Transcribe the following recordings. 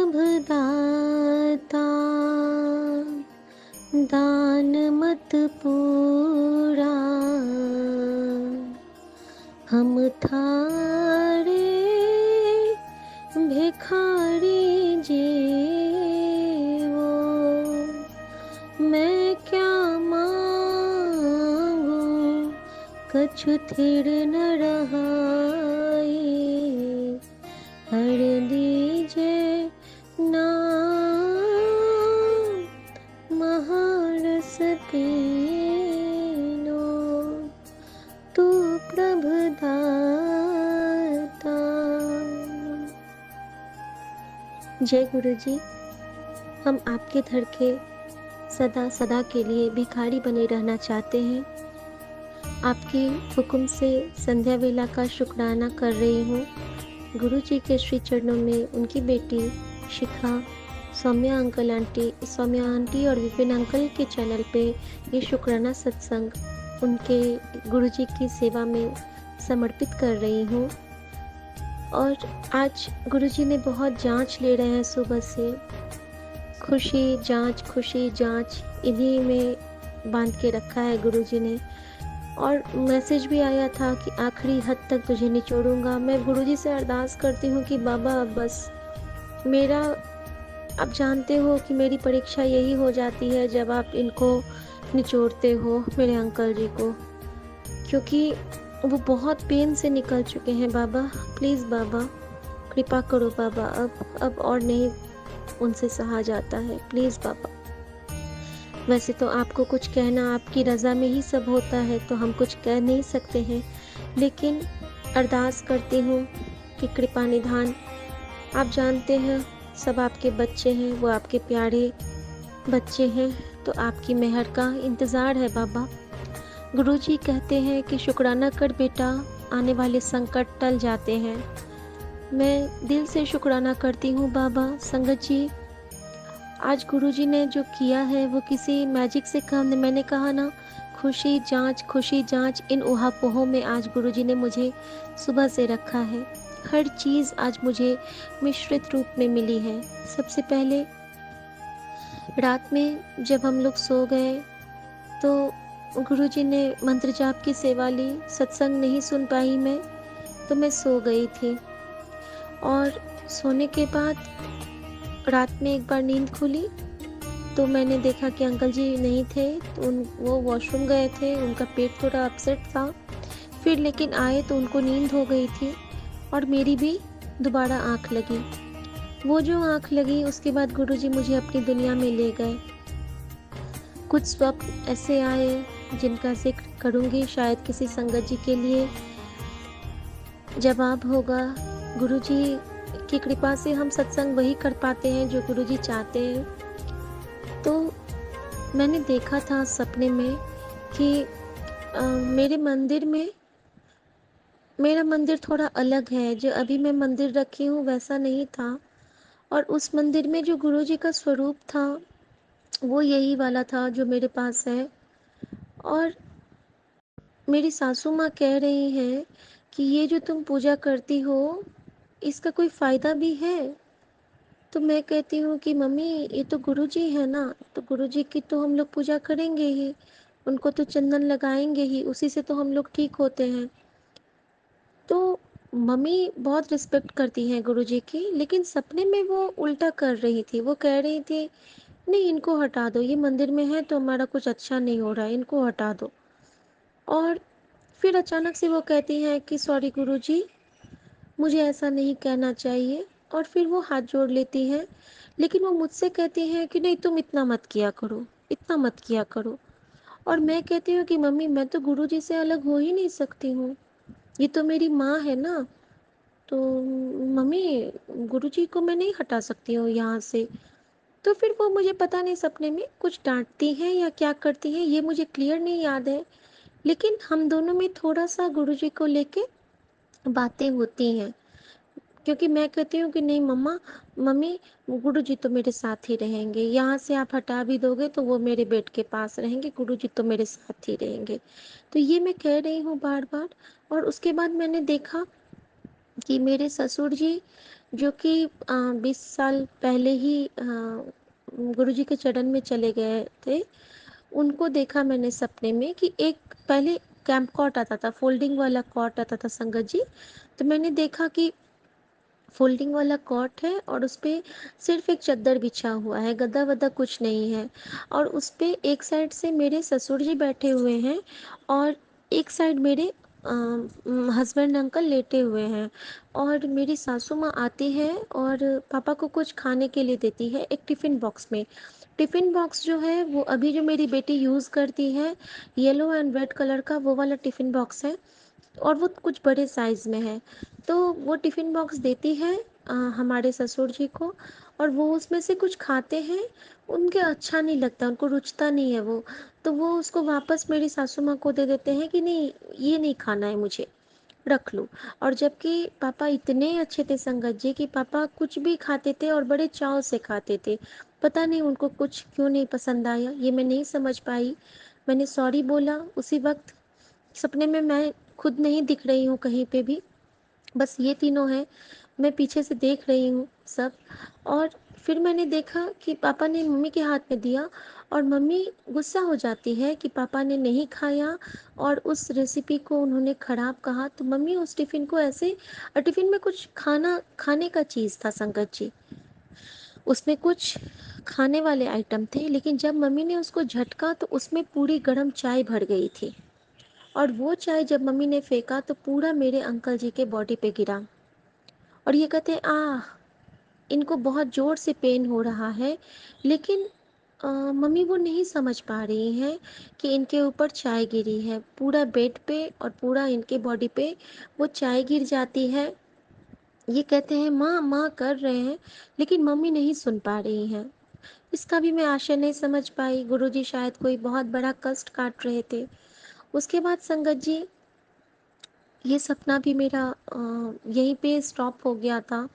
प्रभदाता दान मत पूरा, हम थारे भिखारी जीवो, मैं क्या मांगू कछु थिर न रहाई, हर दीजे नाम महारस पीनो, तू प्रभदाता। जय गुरु जी। हम आपके धड़ के सदा सदा के लिए भिखारी बने रहना चाहते हैं। आपके हुक्म से संध्या वेला का शुक्राना कर रही हूँ। गुरु जी के श्री चरणों में उनकी बेटी शिखा, सौम्या आंटी और विपिन अंकल के चैनल पे ये शुक्राना सत्संग उनके गुरु जी की सेवा में समर्पित कर रही हूँ। और आज गुरु जी ने बहुत जांच ले रहे हैं सुबह से। खुशी जांच इन्हीं में बांध के रखा है गुरु जी ने। और मैसेज भी आया था कि आखिरी हद तक तुझे निचोड़ूंगा। मैं गुरु जी से अरदास करती हूँ कि बाबा अब बस मेरा, आप जानते हो कि मेरी परीक्षा यही हो जाती है जब आप इनको निचोड़ते हो, मेरे अंकल जी को, क्योंकि वो बहुत पेन से निकल चुके हैं। बाबा प्लीज़ बाबा कृपा करो बाबा, अब और नहीं उनसे सहा जाता है, प्लीज़ बाबा। वैसे तो आपको कुछ कहना आपकी रज़ा में ही सब होता है, तो हम कुछ कह नहीं सकते हैं, लेकिन अरदास करती हूँ कि कृपा निधान। आप जानते हैं सब आपके बच्चे हैं, वो आपके प्यारे बच्चे हैं, तो आपकी मेहर का इंतज़ार है बाबा। गुरुजी कहते हैं कि शुक्राना कर बेटा, आने वाले संकट टल जाते हैं। मैं दिल से शुक्राना करती हूँ बाबा। संगत जी, आज गुरुजी ने जो किया है वो किसी मैजिक से कम नहीं। मैंने कहा ना, खुशी जांच इन ऊहापोहों में आज गुरुजी ने मुझे सुबह से रखा है। हर चीज़ आज मुझे मिश्रित रूप में मिली है। सबसे पहले रात में जब हम लोग सो गए तो गुरुजी ने मंत्र जाप की सेवा ली। सत्संग नहीं सुन पाई मैं, तो मैं सो गई थी। और सोने के बाद रात में एक बार नींद खुली तो मैंने देखा कि अंकल जी नहीं थे, तो वो वॉशरूम गए थे, उनका पेट थोड़ा अपसेट था। फिर लेकिन आए तो उनको नींद हो गई थी और मेरी भी दोबारा आँख लगी। वो जो आँख लगी उसके बाद गुरुजी मुझे अपनी दुनिया में ले गए। कुछ स्वप्न ऐसे आए जिनका जिक्र करूँगी, शायद किसी संगत जी के लिए जवाब होगा। गुरुजी की कृपा से हम सत्संग वही कर पाते हैं जो गुरुजी चाहते हैं। तो मैंने देखा था सपने में कि मेरा मंदिर थोड़ा अलग है। जो अभी मैं मंदिर रखी हूँ वैसा नहीं था, और उस मंदिर में जो गुरुजी का स्वरूप था वो यही वाला था जो मेरे पास है। और मेरी सासू माँ कह रही हैं कि ये जो तुम पूजा करती हो इसका कोई फ़ायदा भी है। तो मैं कहती हूँ कि मम्मी ये तो गुरुजी है ना, तो गुरुजी की तो हम लोग पूजा करेंगे ही, उनको तो चंदन लगाएंगे ही, उसी से तो हम लोग ठीक होते हैं। तो मम्मी बहुत रिस्पेक्ट करती हैं गुरुजी की, लेकिन सपने में वो उल्टा कर रही थी। वो कह रही थी नहीं इनको हटा दो, ये मंदिर में है तो हमारा कुछ अच्छा नहीं हो रहा है, इनको हटा दो। और फिर अचानक से वो कहती हैं कि सॉरी गुरुजी, मुझे ऐसा नहीं कहना चाहिए। और फिर वो हाथ जोड़ लेती हैं, लेकिन वो मुझसे कहती हैं कि नहीं तुम इतना मत किया करो, इतना मत किया करो। और मैं कहती हूँ कि मम्मी मैं तो गुरुजी से अलग हो ही नहीं सकती हूँ, ये तो मेरी माँ है ना, तो मम्मी गुरुजी को मैं नहीं हटा सकती हूँ यहाँ से। तो फिर वो मुझे पता नहीं सपने में कुछ डांटती हैं या क्या करती हैं, ये मुझे क्लियर नहीं याद है, लेकिन हम दोनों में थोड़ा सा गुरुजी को लेके बातें होती हैं। क्योंकि मैं कहती हूँ कि नहीं मम्मा, मम्मी गुरुजी तो मेरे साथ ही रहेंगे, यहाँ से आप हटा भी दोगे तो वो मेरे बेड के पास रहेंगे, गुरुजी तो मेरे साथ ही रहेंगे। तो ये मैं कह रही हूँ बार बार। और उसके बाद मैंने देखा कि मेरे ससुर जी जो कि 20 साल पहले ही गुरुजी के चरण में चले गए थे। उनको देखा मैंने सपने में कि एक पहले कैंप कॉट आता था, फ़ोल्डिंग वाला कॉट आता था संगत जी। तो मैंने देखा कि फ़ोल्डिंग वाला कॉट है और उसपे सिर्फ़ एक चद्दर बिछा हुआ है, गद्दा-वद्दा कुछ नहीं है। और उसपे एक साइड से मेरे ससुर जी बैठे हुए हैं और एक साइड मेरे हस्बैंड अंकल लेटे हुए हैं। और मेरी सासू माँ आती है और पापा को कुछ खाने के लिए देती है एक टिफ़िन बॉक्स में। टिफ़िन बॉक्स जो है वो अभी जो मेरी बेटी यूज़ करती है, येलो एंड रेड कलर का वो वाला टिफ़िन बॉक्स है। और वो कुछ बड़े साइज़ में है। तो वो टिफ़िन बॉक्स देती है हमारे ससुर जी को और वो उसमें से कुछ खाते हैं, उनके अच्छा नहीं लगता, उनको रुचता नहीं है वो। तो वो उसको वापस मेरी सासू माँ को दे देते हैं कि नहीं, ये नहीं खाना है मुझे, रख लो। और जबकि पापा इतने अच्छे थे संगत जी कि पापा कुछ भी खाते थे और बड़े चाव से खाते थे। पता नहीं उनको कुछ क्यों नहीं पसंद आया, ये मैं नहीं समझ पाई। मैंने सॉरी बोला उसी वक़्त। सपने में मैं खुद नहीं दिख रही हूँ कहीं पे भी, बस ये तीनों हैं। मैं पीछे से देख रही हूँ सब। और फिर मैंने देखा कि पापा ने मम्मी के हाथ में दिया और मम्मी गुस्सा हो जाती है कि पापा ने नहीं खाया और उस रेसिपी को उन्होंने ख़राब कहा। तो मम्मी उस टिफ़िन को ऐसे टिफ़िन में कुछ खाना खाने का चीज़ था संगत जी। उसमें कुछ खाने वाले आइटम थे, लेकिन जब मम्मी ने उसको झटका तो उसमें पूरी गरम चाय भर गई थी। और वो चाय जब मम्मी ने फेंका तो पूरा मेरे अंकल जी के बॉडी पे गिरा। और ये कहते हैं आह, इनको बहुत ज़ोर से पेन हो रहा है। लेकिन मम्मी वो नहीं समझ पा रही हैं कि इनके ऊपर चाय गिरी है पूरा बेड पे और पूरा इनके बॉडी पे वो चाय गिर जाती है। ये कहते हैं माँ माँ कर रहे हैं, लेकिन मम्मी नहीं सुन पा रही हैं। इसका भी मैं आशय नहीं समझ पाई, गुरुजी शायद कोई बहुत बड़ा कष्ट काट रहे थे। उसके बाद संगत जी ये सपना भी मेरा यहीं पे स्टॉप हो गया था।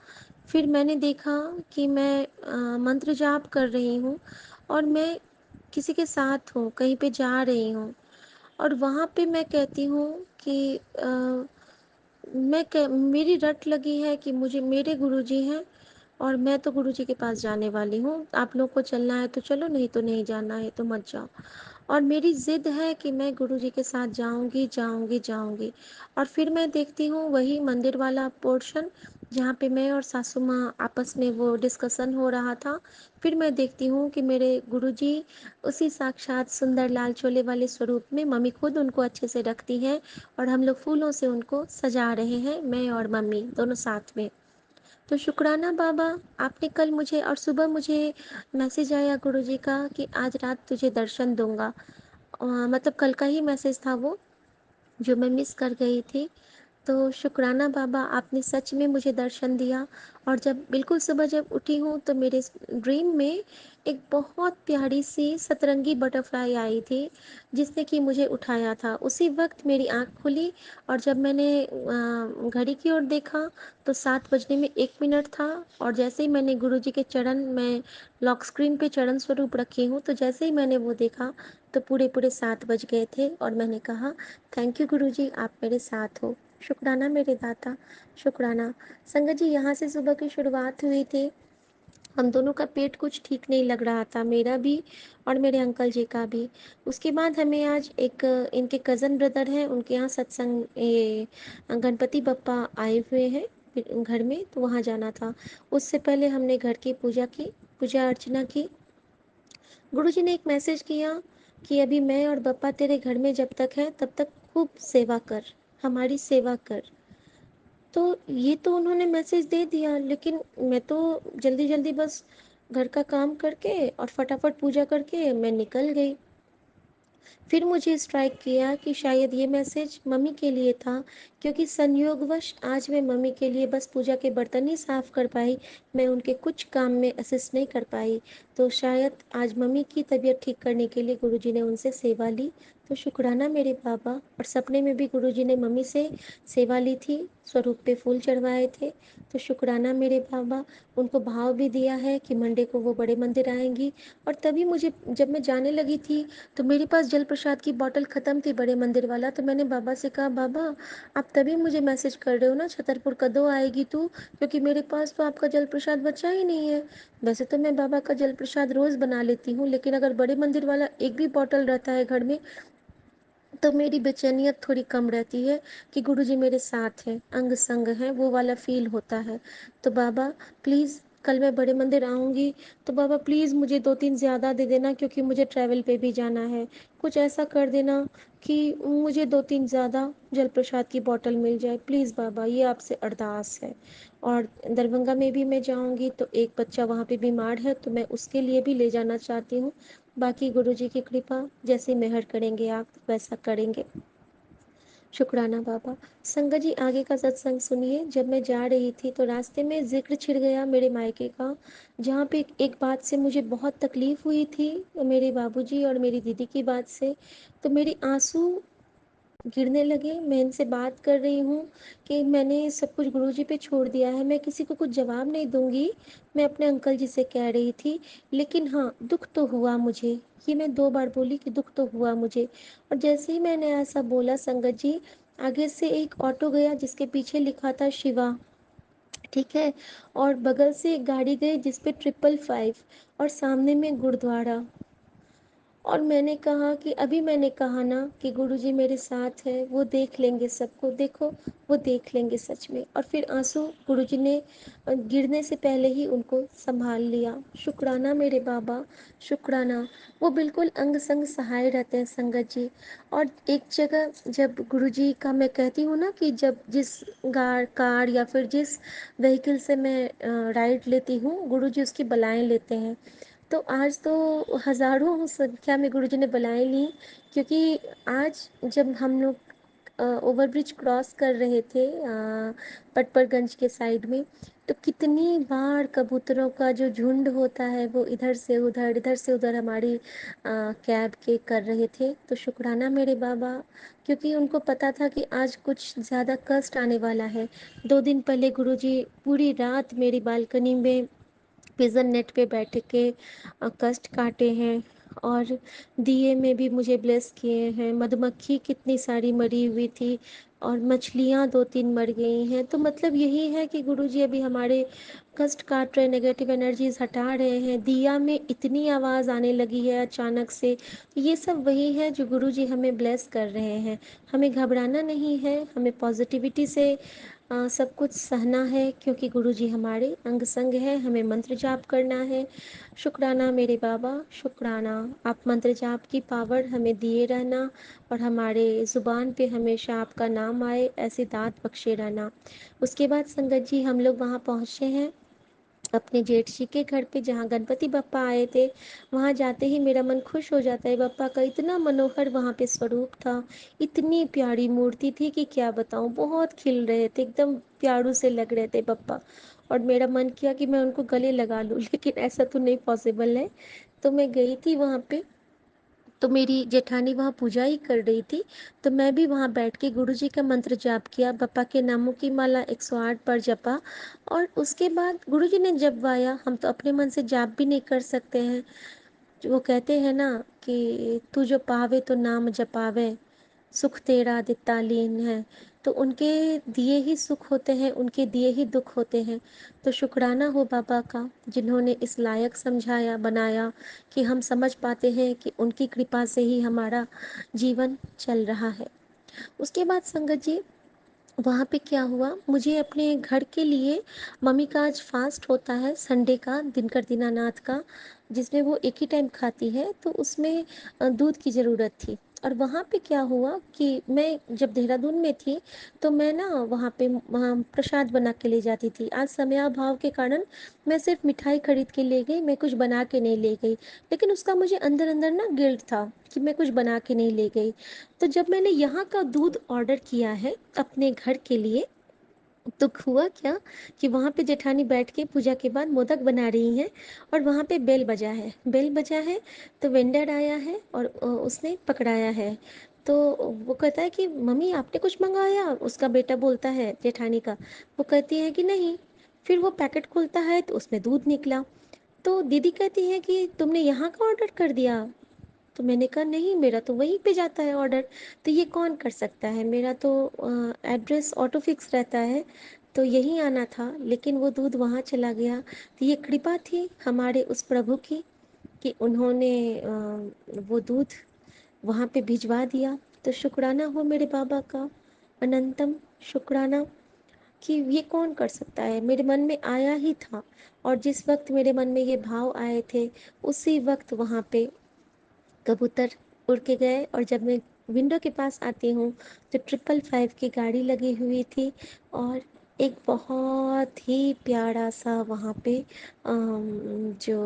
फिर मैंने देखा कि मैं मंत्र जाप कर रही हूँ और मैं किसी के साथ हूँ, कहीं पे जा रही हूँ और वहाँ पे मैं कहती हूँ कि मेरी रट लगी है कि मुझे मेरे गुरुजी हैं और मैं तो गुरुजी के पास जाने वाली हूँ। आप लोग को चलना है तो चलो, नहीं तो नहीं जाना है तो मत जाओ। और मेरी ज़िद है कि मैं गुरुजी के साथ जाऊँगी, जाऊँगी, जाऊँगी। और फिर मैं देखती हूँ वही मंदिर वाला पोर्शन जहाँ पे मैं और सासू माँ आपस में वो डिस्कशन हो रहा था। फिर मैं देखती हूँ कि मेरे गुरुजी उसी साक्षात सुंदर लाल चोले वाले स्वरूप में, मम्मी खुद उनको अच्छे से रखती हैं और हम लोग फूलों से उनको सजा रहे हैं, मैं और मम्मी दोनों साथ में। तो शुक्राना बाबा, आपने कल मुझे और सुबह मुझे मैसेज आया गुरुजी का कि आज रात तुझे दर्शन दूँगा। मतलब कल का ही मैसेज था वो, जो मैं मिस कर गई थी। तो शुक्राना बाबा, आपने सच में मुझे दर्शन दिया। और जब बिल्कुल सुबह जब उठी हूँ तो मेरे ड्रीम में एक बहुत प्यारी सी सतरंगी बटरफ्लाई आई थी जिसने कि मुझे उठाया था। उसी वक्त मेरी आँख खुली और जब मैंने घड़ी की ओर देखा तो 7 बजने में 1 मिनट था। और जैसे ही मैंने गुरुजी के चरण में लॉक स्क्रीन पे चरण स्वरूप रखी हूँ, तो जैसे ही मैंने वो देखा तो पूरे 7 बज गए थे और मैंने कहा थैंक यू गुरुजी, आप मेरे साथ हो। शुक्राना मेरे दाता, शुक्राना। संगत जी यहाँ से सुबह की शुरुआत हुई थी। हम दोनों का पेट कुछ ठीक नहीं लग रहा था, मेरा भी और मेरे अंकल जी का भी। उसके बाद हमें आज एक इनके कज़न ब्रदर हैं, उनके यहाँ सत्संग, ये गणपति बप्पा आए हुए हैं घर में, तो वहाँ जाना था। उससे पहले हमने घर की पूजा की, पूजा अर्चना की। गुरुजी ने एक मैसेज किया कि अभी मैं और बप्पा तेरे घर में जब तक है तब तक खूब सेवा कर, हमारी सेवा कर। तो ये तो उन्होंने मैसेज दे दिया, लेकिन मैं तो जल्दी जल्दी बस घर का काम करके और फटाफट पूजा करके मैं निकल गई। फिर मुझे स्ट्राइक किया कि शायद ये मैसेज मम्मी के लिए था, क्योंकि संयोगवश आज मैं मम्मी के लिए बस पूजा के बर्तन ही साफ कर पाई, मैं उनके कुछ काम में असिस्ट नहीं कर पाई। तो शायद आज मम्मी की तबीयत ठीक करने के लिए गुरुजी ने उनसे सेवा ली। तो शुक्राना मेरे बाबा। और सपने में भी गुरुजी ने मम्मी से सेवा ली थी, स्वरूप पे फूल चढ़वाए थे। तो शुक्राना मेरे बाबा, उनको भाव भी दिया है कि मंडे को वो बड़े मंदिर आएंगी। और तभी मुझे, जब मैं जाने लगी थी तो मेरे पास जल प्रसाद की बॉटल ख़त्म थी बड़े मंदिर वाला। तो मैंने बाबा से कहा बाबा आप तभी मुझे मैसेज कर रहे हो ना, छतरपुर कਦੋਂ आएगी तू, क्योंकि मेरे पास तो आपका जल प्रसाद बचा ही नहीं है। वैसे तो मैं बाबा का जल प्रसाद रोज बना लेती हूँ, लेकिन अगर बड़े मंदिर वाला एक भी बॉटल रहता है घर में तो मेरी बेचैनियत थोड़ी कम रहती है कि गुरुजी मेरे साथ हैं, अंग संग हैं, वो वाला फील होता है। तो बाबा प्लीज़, कल मैं बड़े मंदिर आऊँगी तो बाबा प्लीज़ मुझे 2-3 ज़्यादा दे देना, क्योंकि मुझे ट्रैवल पे भी जाना है। कुछ ऐसा कर देना कि मुझे 2-3 ज़्यादा जल प्रसाद की बॉटल मिल जाए। प्लीज़ बाबा, ये आपसे अरदास है। और दरभंगा में भी मैं जाऊँगी तो एक बच्चा वहाँ पे बीमार है, तो मैं उसके लिए भी ले जाना चाहती हूँ। बाकी गुरुजी की कृपा, जैसी मेहर करेंगे आप वैसा करेंगे। शुक्राना बाबा। संगत जी, आगे का सत्संग सुनिए। जब मैं जा रही थी तो रास्ते में ज़िक्र छिड़ गया मेरे मायके का, जहाँ पे एक बात से मुझे बहुत तकलीफ़ हुई थी, मेरे बाबूजी और मेरी दीदी की बात से। तो मेरे आँसू गिरने लगे। मैं इनसे बात कर रही हूँ कि मैंने सब कुछ गुरुजी पे छोड़ दिया है, मैं किसी को कुछ जवाब नहीं दूँगी, मैं अपने अंकल जी से कह रही थी। लेकिन हाँ, दुःख तो हुआ मुझे, ये मैं 2 बार बोली कि दुःख तो हुआ मुझे। और जैसे ही मैंने ऐसा बोला संगत जी, आगे से एक ऑटो गया जिसके पीछे लिखा था शिवा, ठीक है? और बगल से एक गाड़ी गई जिस पे 555, और सामने में गुरुद्वारा। और मैंने कहा कि अभी मैंने कहा ना कि गुरुजी मेरे साथ है, वो देख लेंगे सबको, देखो वो देख लेंगे सच में। और फिर आंसू गुरुजी ने गिरने से पहले ही उनको संभाल लिया। शुक्राना मेरे बाबा, शुक्राना। वो बिल्कुल अंग संग सहाय रहते हैं संगत जी। और एक जगह जब गुरुजी का मैं कहती हूँ ना कि जब जिस कार या फिर जिस व्हीकल से मैं राइड लेती हूँ, गुरुजी उसकी बलाएं लेते हैं। तो आज तो हज़ारों संख्या में गुरुजी ने बुलाए ली, क्योंकि आज जब हम लोग ओवरब्रिज क्रॉस कर रहे थे पटपरगंज के साइड में, तो कितनी बार कबूतरों का जो झुंड होता है वो इधर से उधर हमारी कैब के कर रहे थे। तो शुक्राना मेरे बाबा, क्योंकि उनको पता था कि आज कुछ ज़्यादा कष्ट आने वाला है। 2 दिन पहले गुरुजी पूरी रात मेरी बालकनी में पिजन नेट पे बैठ के कष्ट काटे हैं। और दिए में भी मुझे ब्लेस किए हैं। मधुमक्खी कितनी सारी मरी हुई थी, और मछलियाँ 2-3 मर गई हैं। तो मतलब यही है कि गुरुजी अभी हमारे कष्ट काट रहे, नेगेटिव एनर्जीज हटा रहे हैं। दिया में इतनी आवाज़ आने लगी है अचानक से, ये सब वही है जो गुरुजी हमें ब्लेस कर रहे हैं। हमें घबराना नहीं है, हमें पॉजिटिविटी से सब कुछ सहना है, क्योंकि गुरुजी हमारे अंग संग है। हमें मंत्र जाप करना है। शुक्राना मेरे बाबा, शुक्राना। आप मंत्र जाप की पावर हमें दिए रहना, और हमारे ज़ुबान पे हमेशा आपका नाम आए, ऐसे दात बख्शे रहना। उसके बाद संगत जी, हम लोग वहाँ पहुँचे हैं अपने जेठ जी के घर पे, जहाँ गणपति बप्पा आए थे। वहाँ जाते ही मेरा मन खुश हो जाता है। बप्पा का इतना मनोहर वहाँ पे स्वरूप था, इतनी प्यारी मूर्ति थी कि क्या बताऊँ, बहुत खिल रहे थे, एकदम प्यारू से लग रहे थे बप्पा। और मेरा मन किया कि मैं उनको गले लगा लूँ, लेकिन ऐसा तो नहीं पॉसिबल है। तो मैं गई थी वहाँ पे, तो मेरी जेठानी वहाँ पूजा ही कर रही थी, तो मैं भी वहाँ बैठ के गुरुजी का मंत्र जाप किया, बप्पा के नामों की माला 108 बार जपा। और उसके बाद गुरुजी ने जपवाया, हम तो अपने मन से जाप भी नहीं कर सकते हैं। वो कहते हैं ना कि तू जो पावे तो नाम जपावे, सुख तेरा दिता लीन है। तो उनके दिए ही सुख होते हैं, उनके दिए ही दुख होते हैं। तो शुक्राना हो बाबा का, जिन्होंने इस लायक समझाया बनाया कि हम समझ पाते हैं कि उनकी कृपा से ही हमारा जीवन चल रहा है। उसके बाद संगत जी, वहाँ पे क्या हुआ, मुझे अपने घर के लिए, मम्मी का आज फास्ट होता है संडे का, दिनकर दीनानाथ का, जिसमें वो एक ही टाइम खाती है, तो उसमें दूध की ज़रूरत थी। और वहाँ पे क्या हुआ कि मैं जब देहरादून में थी तो मैं ना वहाँ पे वहाँ प्रसाद बना के ले जाती थी। आज समयाभाव के कारण मैं सिर्फ मिठाई खरीद के ले गई, मैं कुछ बना के नहीं ले गई। लेकिन उसका मुझे अंदर अंदर ना गिल्ट था कि मैं कुछ बना के नहीं ले गई। तो जब मैंने यहाँ का दूध ऑर्डर किया है अपने घर के लिए, तो हुआ क्या कि वहाँ पे जेठानी बैठ के पूजा के बाद मोदक बना रही हैं, और वहाँ पे बेल बजा है। तो वेंडर आया है और उसने पकड़ाया है। तो वो कहता है कि मम्मी आपने कुछ मंगाया, उसका बेटा बोलता है जेठानी का। वो कहती है कि नहीं। फिर वो पैकेट खोलता है तो उसमें दूध निकला। तो दीदी कहती है कि तुमने यहाँ का ऑर्डर कर दिया। तो मैंने कहा नहीं, मेरा तो वहीं पे जाता है ऑर्डर, तो ये कौन कर सकता है, मेरा तो एड्रेस ऑटो फिक्स रहता है, तो यहीं आना था, लेकिन वो दूध वहाँ चला गया। तो ये कृपा थी हमारे उस प्रभु की कि उन्होंने वो दूध वहाँ पे भिजवा दिया। तो शुक्राना हो मेरे बाबा का, अनंतम शुक्राना कि ये कौन कर सकता है, मेरे मन में आया ही था। और जिस वक्त मेरे मन में ये भाव आए थे, उसी वक्त वहाँ पे कबूतर उड़ के गए। और जब मैं विंडो के पास आती हूँ तो 555 की गाड़ी लगी हुई थी, और एक बहुत ही प्यारा सा वहाँ पे जो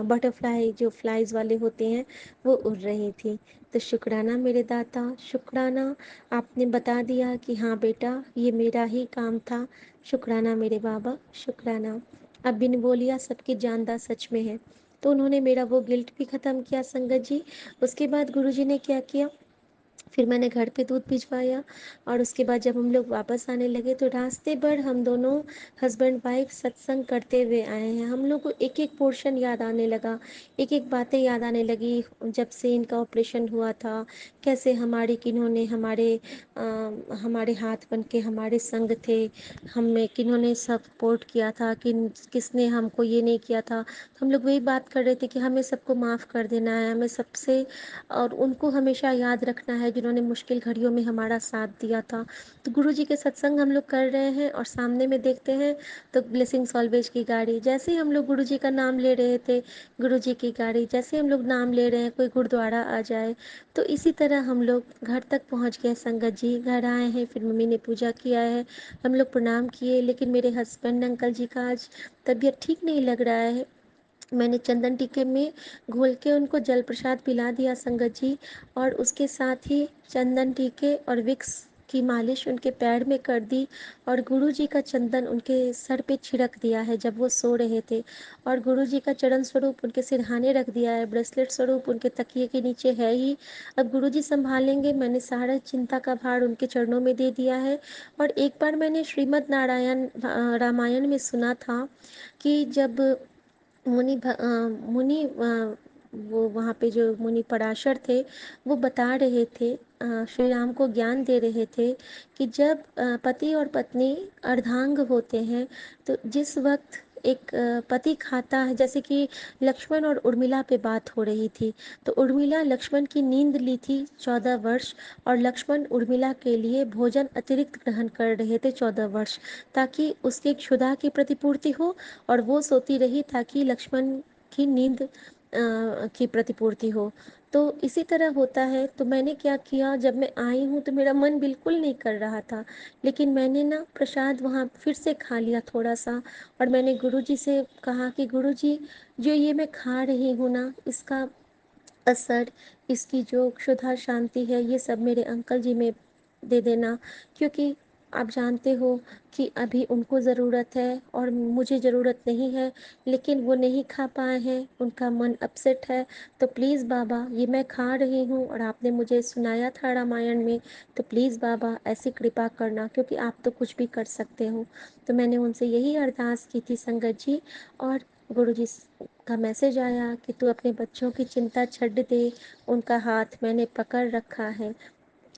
बटरफ्लाई, जो फ्लाइज वाले होते हैं, वो उड़ रही थी। तो शुक्राना मेरे दाता, शुक्राना, आपने बता दिया कि हाँ बेटा ये मेरा ही काम था। शुक्राना मेरे बाबा, शुक्राना। अब बिन बोलिया सबकी जानदा सच में है। तो उन्होंने मेरा वो गिल्ट भी ख़त्म किया संगत जी। उसके बाद गुरुजी ने क्या किया, फिर मैंने घर पे दूध भिजवाया, और उसके बाद जब हम लोग वापस आने लगे तो रास्ते भर हम दोनों हस्बैंड वाइफ सत्संग करते हुए आए हैं। हम लोग को एक एक पोर्शन याद आने लगा, एक एक बातें याद आने लगी, जब से इनका ऑपरेशन हुआ था, कैसे हमारे किन्होंने हमारे हाथ बन के हमारे संग थे, हमें किन्होंने सपोर्ट किया था, किसने हमको ये नहीं किया था। तो हम लोग वही बात कर रहे थे कि हमें सबको माफ़ कर देना है, हमें सबसे, और उनको हमेशा याद रखना है जिन्होंने मुश्किल घड़ियों में हमारा साथ दिया था। तो गुरुजी के सत्संग हम लोग कर रहे हैं, और सामने में देखते हैं तो ब्लेसिंग्स ऑलवेज की गाड़ी, जैसे ही हम लोग गुरुजी का नाम ले रहे थे, गुरुजी की गाड़ी, जैसे हम लोग नाम ले रहे हैं कोई गुरुद्वारा आ जाए, तो इसी तरह हम लोग घर तक पहुंच गए। संगत जी घर आए हैं, फिर मम्मी ने पूजा किया है, हम लोग प्रणाम किए, लेकिन मेरे हस्बैंड अंकल जी का आज तबीयत ठीक नहीं लग रहा है। मैंने चंदन टीके में घोल के उनको जल प्रसाद पिला दिया संगत जी, और उसके साथ ही चंदन टीके और विक्स की मालिश उनके पैर में कर दी, और गुरु जी का चंदन उनके सर पे छिड़क दिया है जब वो सो रहे थे, और गुरु जी का चरण स्वरूप उनके सिरहाने रख दिया है, ब्रेसलेट स्वरूप उनके तकिए के नीचे है ही। अब गुरु जी संभालेंगे, मैंने सारा चिंता का भार उनके चरणों में दे दिया है। और एक बार मैंने श्रीमद् नारायण रामायण में सुना था कि जब वो वहाँ पे जो मुनि पराशर थे, वो बता रहे थे, श्री राम को ज्ञान दे रहे थे कि जब पति और पत्नी अर्धांग होते हैं, तो जिस वक्त एक पति खाता है, जैसे कि लक्ष्मण और उर्मिला पे बात हो रही थी, तो उर्मिला लक्ष्मण की नींद ली थी 14 वर्ष, और लक्ष्मण उर्मिला के लिए भोजन अतिरिक्त ग्रहण कर रहे थे 14 वर्ष, ताकि उसकी क्षुधा की प्रतिपूर्ति हो, और वो सोती रही ताकि लक्ष्मण की नींद की प्रतिपूर्ति हो। तो इसी तरह होता है। तो मैंने क्या किया, जब मैं आई हूँ तो मेरा मन बिल्कुल नहीं कर रहा था, लेकिन मैंने ना प्रसाद वहाँ फिर से खा लिया थोड़ा सा, और मैंने गुरुजी से कहा कि गुरुजी, जो ये मैं खा रही हूँ ना, इसका असर, इसकी जो क्षुधा शांति है, ये सब मेरे अंकल जी में दे देना, क्योंकि आप जानते हो कि अभी उनको ज़रूरत है और मुझे ज़रूरत नहीं है, लेकिन वो नहीं खा पाए हैं, उनका मन अपसेट है। तो प्लीज़ बाबा, ये मैं खा रही हूँ और आपने मुझे सुनाया था रामायण में, तो प्लीज़ बाबा ऐसी कृपा करना, क्योंकि आप तो कुछ भी कर सकते हो। तो मैंने उनसे यही अरदास की थी संगत जी, और गुरुजी का मैसेज आया कि तू अपने बच्चों की चिंता छੱਡ दे, उनका हाथ मैंने पकड़ रखा है।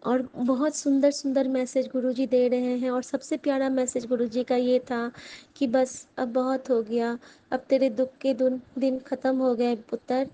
और बहुत सुंदर सुंदर मैसेज गुरुजी दे रहे हैं, और सबसे प्यारा मैसेज गुरुजी का ये था कि बस अब बहुत हो गया, अब तेरे दुख के दिन खत्म हो गए पुत्र,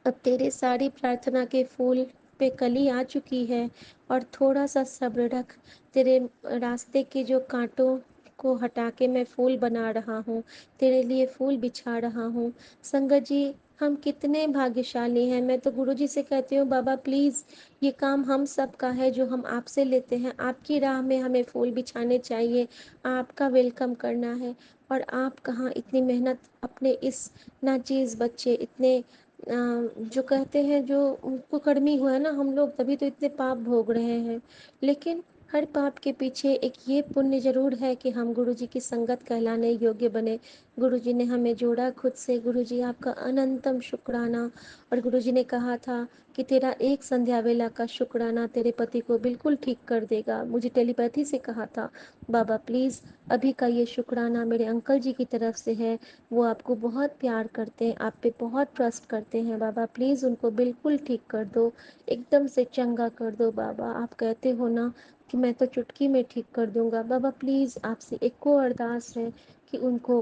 अब तेरे सारी प्रार्थना के फूल पे कली आ चुकी है, और थोड़ा सा सब्र रख, तेरे रास्ते के जो कांटों को हटा के मैं फूल बना रहा हूँ, तेरे लिए फूल बिछा रहा हूँ। संगत जी, हम कितने भाग्यशाली हैं। मैं तो गुरुजी से कहती हूँ, बाबा प्लीज़, ये काम हम सब का है जो हम आपसे लेते हैं, आपकी राह में हमें फूल बिछाने चाहिए, आपका वेलकम करना है। और आप कहाँ इतनी मेहनत अपने इस नाचीज़ बच्चे, इतने जो कहते हैं, जो कुकर्मी हुआ है ना हम लोग, तभी तो इतने पाप भोग रहे हैं। लेकिन हर पाप के पीछे एक ये पुण्य ज़रूर है कि हम गुरुजी की संगत कहलाने योग्य बने। गुरुजी ने हमें जोड़ा खुद से। गुरुजी आपका अनंतम शुक्राना। और गुरुजी ने कहा था कि तेरा एक संध्या वेला का शुक्राना तेरे पति को बिल्कुल ठीक कर देगा। मुझे टेलीपैथी से कहा था। बाबा प्लीज़ अभी का ये शुक्राना मेरे अंकल जी की तरफ से है। वो आपको बहुत प्यार करते हैं, आप पे बहुत ट्रस्ट करते हैं। बाबा प्लीज़ उनको बिल्कुल ठीक कर दो, एकदम से चंगा कर दो। बाबा आप कहते हो ना कि मैं तो चुटकी में ठीक कर दूंगा। बाबा प्लीज़ आपसे एक और अरदास है कि उनको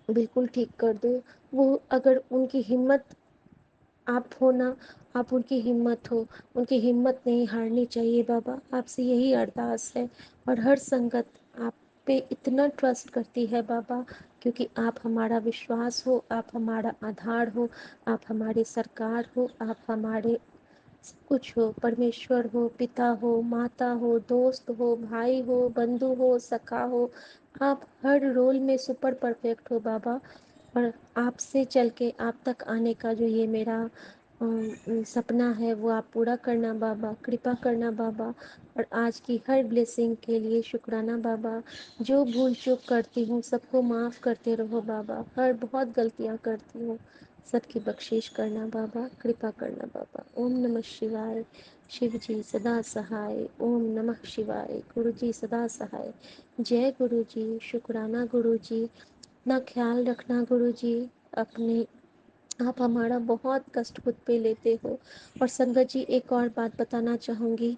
बिल्कुल ठीक कर दो। वो अगर उनकी हिम्मत आप हो ना, आप उनकी हिम्मत हो, उनकी हिम्मत नहीं हारनी चाहिए। बाबा आपसे यही अरदास है। और हर संगत आप पे इतना ट्रस्ट करती है बाबा, क्योंकि आप हमारा विश्वास हो, आप हमारा आधार हो, आप हमारे सरकार हो, आप हमारे सब कुछ हो। परमेश्वर हो, पिता हो, माता हो, दोस्त हो, भाई हो, बंधु हो, सखा हो। आप हर रोल में सुपर परफेक्ट हो बाबा। और आपसे चल के आप तक आने का जो ये मेरा सपना है वो आप पूरा करना बाबा, कृपा करना बाबा। और आज की हर ब्लेसिंग के लिए शुक्राना बाबा। जो भूल चूक करती हूँ सबको माफ़ करते रहो बाबा। हर बहुत गलतियाँ करती हूँ, सबकी बख्शीश करना बाबा, कृपा करना बाबा। ओम नमः शिवाय। शिव जी सदा सहाय। ओम नमः शिवाय। गुरु जी सदा सहाय। जय गुरु जी। शुक्राना गुरु जी। अपना ख्याल रखना गुरु जी। अपने आप हमारा बहुत कष्ट खुद पे लेते हो। और संगत जी एक और बात बताना चाहूँगी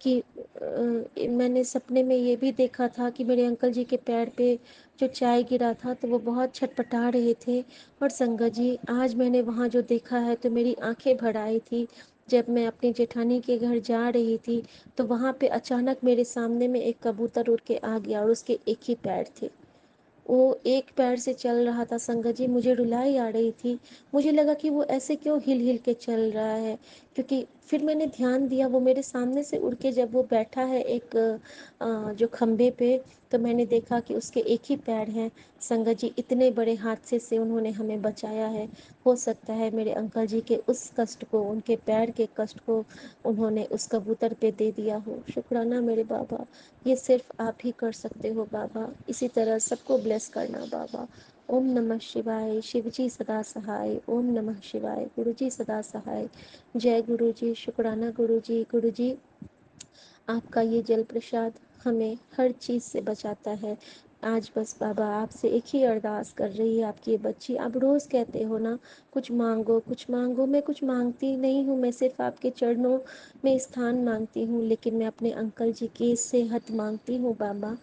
कि मैंने सपने में ये भी देखा था कि मेरे अंकल जी के पैर पे जो चाय गिरा था तो वो बहुत छटपटा रहे थे। और संगत जी आज मैंने वहाँ जो देखा है तो मेरी आंखें भर आई थी। जब मैं अपनी जेठानी के घर जा रही थी तो वहाँ पे अचानक मेरे सामने में एक कबूतर उड़ के आ गया और उसके एक ही पैर थे। वो एक पैर से चल रहा था संगत जी, मुझे रुलाई आ रही थी। मुझे लगा कि वो ऐसे क्यों हिल हिल के चल रहा है, क्योंकि फिर मैंने ध्यान दिया वो मेरे सामने से उड़ के जब वो बैठा है एक जो खम्भे पे, तो मैंने देखा कि उसके एक ही पैर हैं। संगत जी इतने बड़े हादसे से उन्होंने हमें बचाया है। हो सकता है मेरे अंकल जी के उस कष्ट को, उनके पैर के कष्ट को उन्होंने उस कबूतर पे दे दिया हो। शुक्राना मेरे बाबा, ये सिर्फ आप ही कर सकते हो बाबा। इसी तरह सबको ब्लेस करना बाबा। ओम नमः शिवाय। शिव जी सदा सहाय। ओम नमः शिवाय। गुरु जी सदा सहाय। जय गुरु जी। शुक्राना गुरु जी। गुरु जी आपका ये जल प्रसाद हमें हर चीज़ से बचाता है। आज बस बाबा आपसे एक ही अरदास कर रही है आपकी ये बच्ची। आप रोज़ कहते हो ना कुछ मांगो कुछ मांगो। मैं कुछ मांगती नहीं हूँ, मैं सिर्फ आपके चरणों में स्थान मांगती हूँ। लेकिन मैं अपने अंकल जी की सेहत मांगती हूँ बाबा।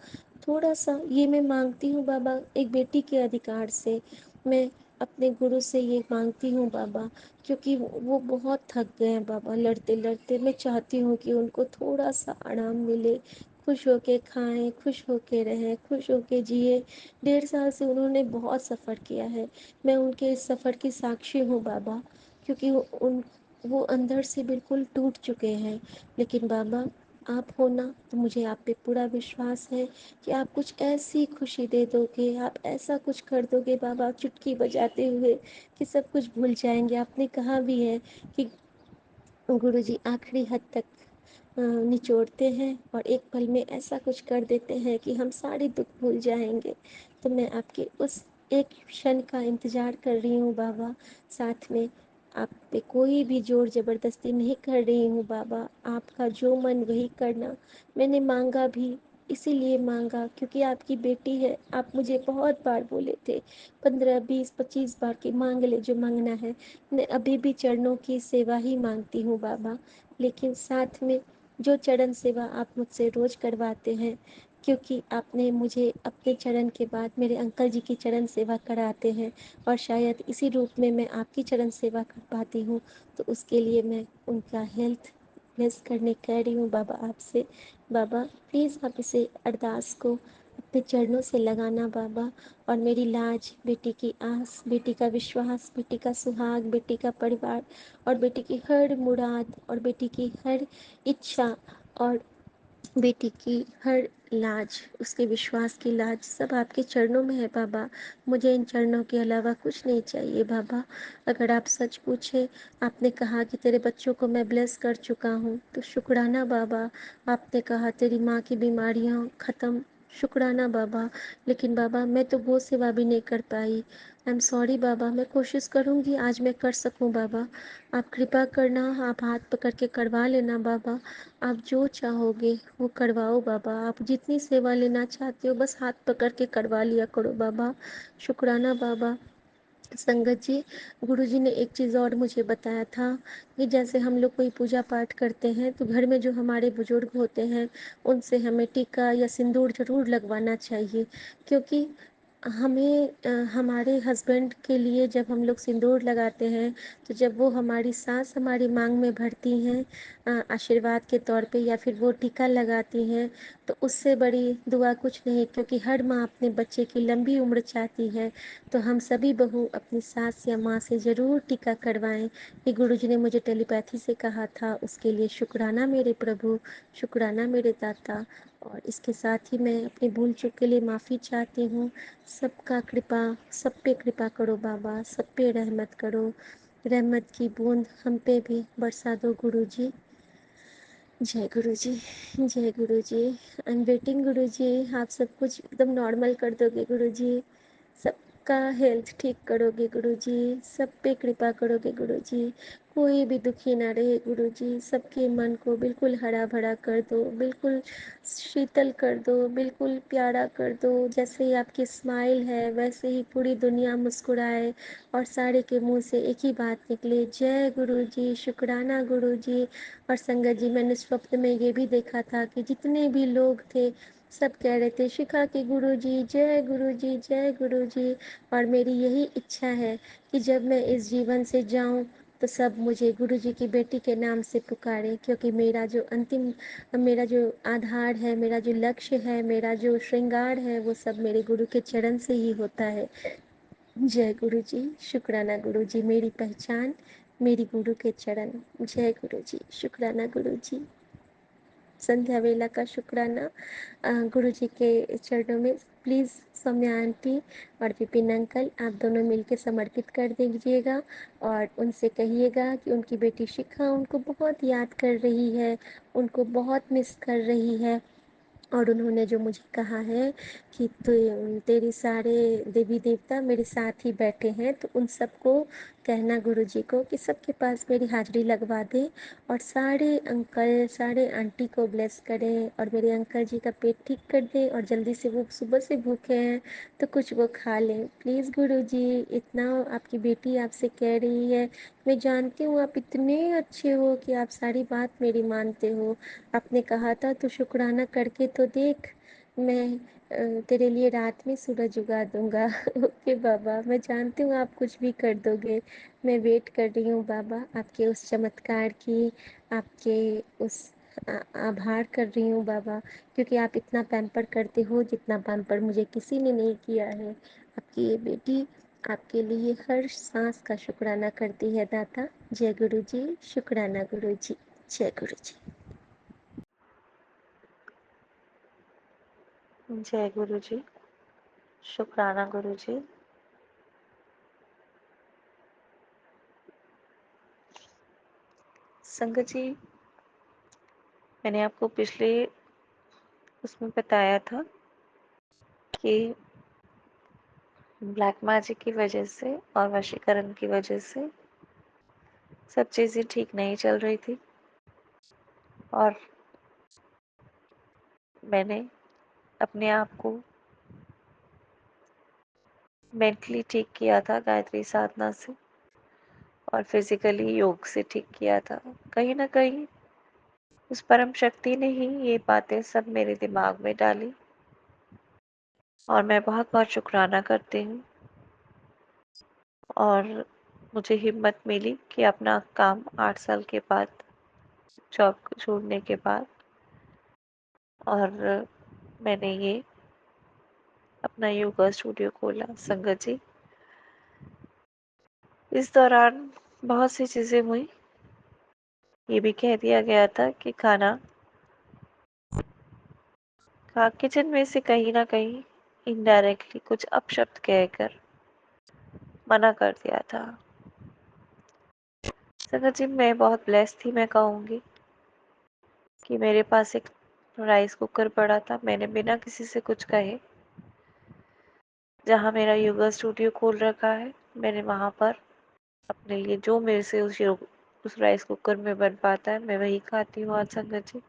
थोड़ा सा ये मैं मांगती हूँ बाबा, एक बेटी के अधिकार से मैं अपने गुरु से ये मांगती हूँ बाबा, क्योंकि वो बहुत थक गए हैं बाबा लड़ते लड़ते। मैं चाहती हूँ कि उनको थोड़ा सा आराम मिले, खुश होके खाएं, खुश होके रहें, खुश होके जिए। 1.5 साल से उन्होंने बहुत सफ़र किया है। मैं उनके इस सफ़र की साक्षी हूँ बाबा, क्योंकि वो अंदर से बिल्कुल टूट चुके हैं। लेकिन बाबा आप हो ना, तो मुझे आप पे पूरा विश्वास है कि आप कुछ ऐसी खुशी दे दोगे, आप ऐसा कुछ कर दोगे बाबा चुटकी बजाते हुए कि सब कुछ भूल जाएंगे। आपने कहा भी है कि गुरुजी आखिरी हद तक निचोड़ते हैं और एक पल में ऐसा कुछ कर देते हैं कि हम सारे दुख भूल जाएंगे। तो मैं आपके उस एक क्षण का इंतज़ार कर रही हूँ बाबा। साथ में आप पे कोई भी जोर ज़बरदस्ती नहीं कर रही हूँ बाबा। आपका जो मन वही करना। मैंने मांगा भी इसीलिए मांगा क्योंकि आपकी बेटी है। आप मुझे बहुत बार बोले थे, 15 20 25 बार कि मांग ले जो मांगना है। मैं अभी भी चरणों की सेवा ही मांगती हूँ बाबा, लेकिन साथ में जो चरण सेवा आप मुझसे रोज़ करवाते हैं, क्योंकि आपने मुझे अपने चरण के बाद मेरे अंकल जी की चरण सेवा कराते हैं और शायद इसी रूप में मैं आपकी चरण सेवा कर पाती हूँ। तो उसके लिए मैं उनका हेल्थ ब्लेस करने कह रही हूँ बाबा आपसे। बाबा प्लीज़ आप इसे अरदास को अपने चरणों से लगाना बाबा। और मेरी लाज, बेटी की आस, बेटी का विश्वास, बेटी का सुहाग, बेटी का परिवार और बेटी की हर मुराद और बेटी की हर इच्छा और बेटी की हर लाज, उसके विश्वास की लाज सब आपके चरणों में है बाबा। मुझे इन चरणों के अलावा कुछ नहीं चाहिए बाबा। अगर आप सच पूछे, आपने कहा कि तेरे बच्चों को मैं ब्लेस कर चुका हूँ, तो शुक्राना बाबा। आपने कहा तेरी माँ की बीमारियाँ ख़त्म, शुक्राना बाबा। लेकिन बाबा मैं तो गौ सेवा भी नहीं कर पाई। आई एम सॉरी बाबा। मैं कोशिश करूँगी आज मैं कर सकूँ बाबा। आप कृपा करना, आप हाथ पकड़ के करवा लेना बाबा। आप जो चाहोगे वो करवाओ बाबा। आप जितनी सेवा लेना चाहते हो बस हाथ पकड़ के करवा लिया करो बाबा। शुक्राना बाबा। संगत जी, गुरुजी ने एक चीज़ और मुझे बताया था कि जैसे हम लोग कोई पूजा पाठ करते हैं तो घर में जो हमारे बुजुर्ग होते हैं उनसे हमें टीका या सिंदूर ज़रूर लगवाना चाहिए, क्योंकि हमें हमारे हस्बैंड के लिए जब हम लोग सिंदूर लगाते हैं तो जब वो हमारी सास हमारी मांग में भरती हैं आशीर्वाद के तौर पे, या फिर वो टीका लगाती हैं, तो उससे बड़ी दुआ कुछ नहीं। क्योंकि हर माँ अपने बच्चे की लंबी उम्र चाहती है, तो हम सभी बहू अपनी सास या माँ से ज़रूर टीका करवाएं। ये गुरुजी ने मुझे टेलीपैथी से कहा था, उसके लिए शुक्राना मेरे प्रभु, शुक्राना मेरे दाता। और इसके साथ ही मैं अपनी भूल चूक के लिए माफ़ी चाहती हूँ। सबका कृपा, सब पे कृपा करो बाबा, सब पे रहमत करो। रहमत की बूंद हम पे भी बरसा दो गुरुजी। जय गुरु जी, जय गुरु जी। आई एम वेटिंग गुरु जी। आप सब कुछ एकदम नॉर्मल कर दोगे गुरु जी। सबका हेल्थ ठीक करोगे गुरु जी। सब पे कृपा करोगे गुरु जी। कोई भी दुखी ना रहे गुरु जी। सबके मन को बिल्कुल हरा भरा कर दो, बिल्कुल शीतल कर दो, बिल्कुल प्यारा कर दो। जैसे ही आपकी स्माइल है वैसे ही पूरी दुनिया मुस्कुराए और सारे के मुंह से एक ही बात निकले, जय गुरु जी, शुक्राना गुरु जी। और संगत जी, मैंने स्वप्न में ये भी देखा था कि जितने भी लोग थे सब कह रहे थे शिखा के गुरु जी, जय गुरु जी, जय गुरु जी। और मेरी यही इच्छा है कि जब मैं इस जीवन से जाऊं तो सब मुझे गुरु जी की बेटी के नाम से पुकारे, क्योंकि मेरा जो आधार है, मेरा जो लक्ष्य है, मेरा जो श्रृंगार है, वो सब मेरे गुरु के चरण से ही होता है। जय गुरु जी, शुक्राना गुरु जी, मेरी पहचान मेरी गुरु के चरण। जय गुरु जी, शुक्राना गुरु जी। संध्या वेला का शुक्राना गुरु जी के चरणों में। प्लीज़ सौम्या आंटी और विपिन अंकल, आप दोनों मिलकर समर्पित कर दीजिएगा और उनसे कहिएगा कि उनकी बेटी शिखा उनको बहुत याद कर रही है, उनको बहुत मिस कर रही है। और उन्होंने जो मुझे कहा है कि तेरे सारे देवी देवता मेरे साथ ही बैठे हैं, तो उन सबको कहना गुरु जी को कि सबके पास मेरी हाजिरी लगवा दें और सारे अंकल सारे आंटी को ब्लेस करें और मेरे अंकल जी का पेट ठीक कर दें और जल्दी से, वो सुबह से भूखे हैं तो कुछ वो खा लें। प्लीज़ गुरु जी, इतना आपकी बेटी आपसे कह रही है। मैं जानती हूँ आप इतने अच्छे हो कि आप सारी बात मेरी मानते हो। आपने कहा था तो शुक्राना करके तो देख, मैं तेरे लिए रात में सूरज उगा दूंगा। ओके बाबा, मैं जानती हूँ आप कुछ भी कर दोगे। मैं वेट कर रही हूँ बाबा आपके उस चमत्कार की, आपके उस आभार कर रही हूँ बाबा, क्योंकि आप इतना पैम्पर करते हो जितना पैम्पर मुझे किसी ने नहीं किया है। आपकी ये बेटी आपके लिए हर सांस का शुक्राना करती है दाता। जय गुरु जी, शुक्राना गुरु जी, जय गुरु जी। जय गुरु जी, शुक्राना गुरु जी। संगत जी, मैंने आपको पिछले उसमें बताया था कि ब्लैक मैजिक की वजह से और वशीकरण की वजह से सब चीज़ें ठीक नहीं चल रही थी और मैंने अपने आप को मेंटली ठीक किया था गायत्री साधना से और फिजिकली योग से ठीक किया था। कहीं ना कहीं उस परम शक्ति ने ही ये बातें सब मेरे दिमाग में डाली और मैं बहुत बहुत शुक्राना करती हूँ। और मुझे हिम्मत मिली कि अपना काम 8 साल के बाद, जॉब को छोड़ने के बाद, और मैंने ये अपना योगा स्टूडियो खोला। संगत जी, इस दौरान बहुत सी चीज़ें हुई। ये भी कह दिया गया था कि खाना किचन में से कहीं ना कहीं इनडायरेक्टली कुछ अपशब्द कहकर मना कर दिया था। संगत जी, मैं बहुत ब्लेस्ड थी, मैं कहूँगी कि मेरे पास एक राइस कुकर पड़ा था। मैंने बिना किसी से कुछ कहे, जहाँ मेरा योगा स्टूडियो खोल रखा है, मैंने वहाँ पर अपने लिए जो मेरे से उस राइस कुकर में बन पाता है, मैं वही खाती हूँ। आज संगत जी,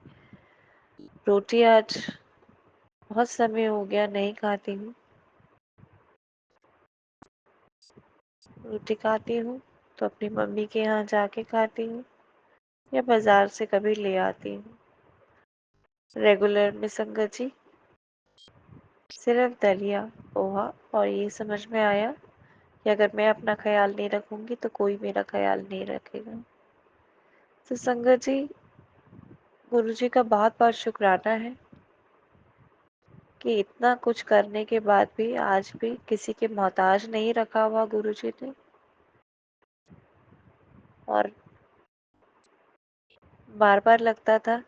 रोटी आज बहुत समय हो गया नहीं खाती हूँ। रोटी खाती हूँ तो अपनी मम्मी के यहाँ जाके खाती हूँ या बाजार से कभी ले आती हूँ। रेगुलर में संगत जी सिर्फ दलिया, पोहा, और ये समझ में आया कि अगर मैं अपना ख्याल नहीं रखूंगी तो कोई मेरा ख्याल नहीं रखेगा। तो संगत जी, गुरु जी का बहुत बहुत शुक्राना है कि इतना कुछ करने के बाद भी आज भी किसी के मोहताज नहीं रखा हुआ गुरु जी ने। और बार बार लगता था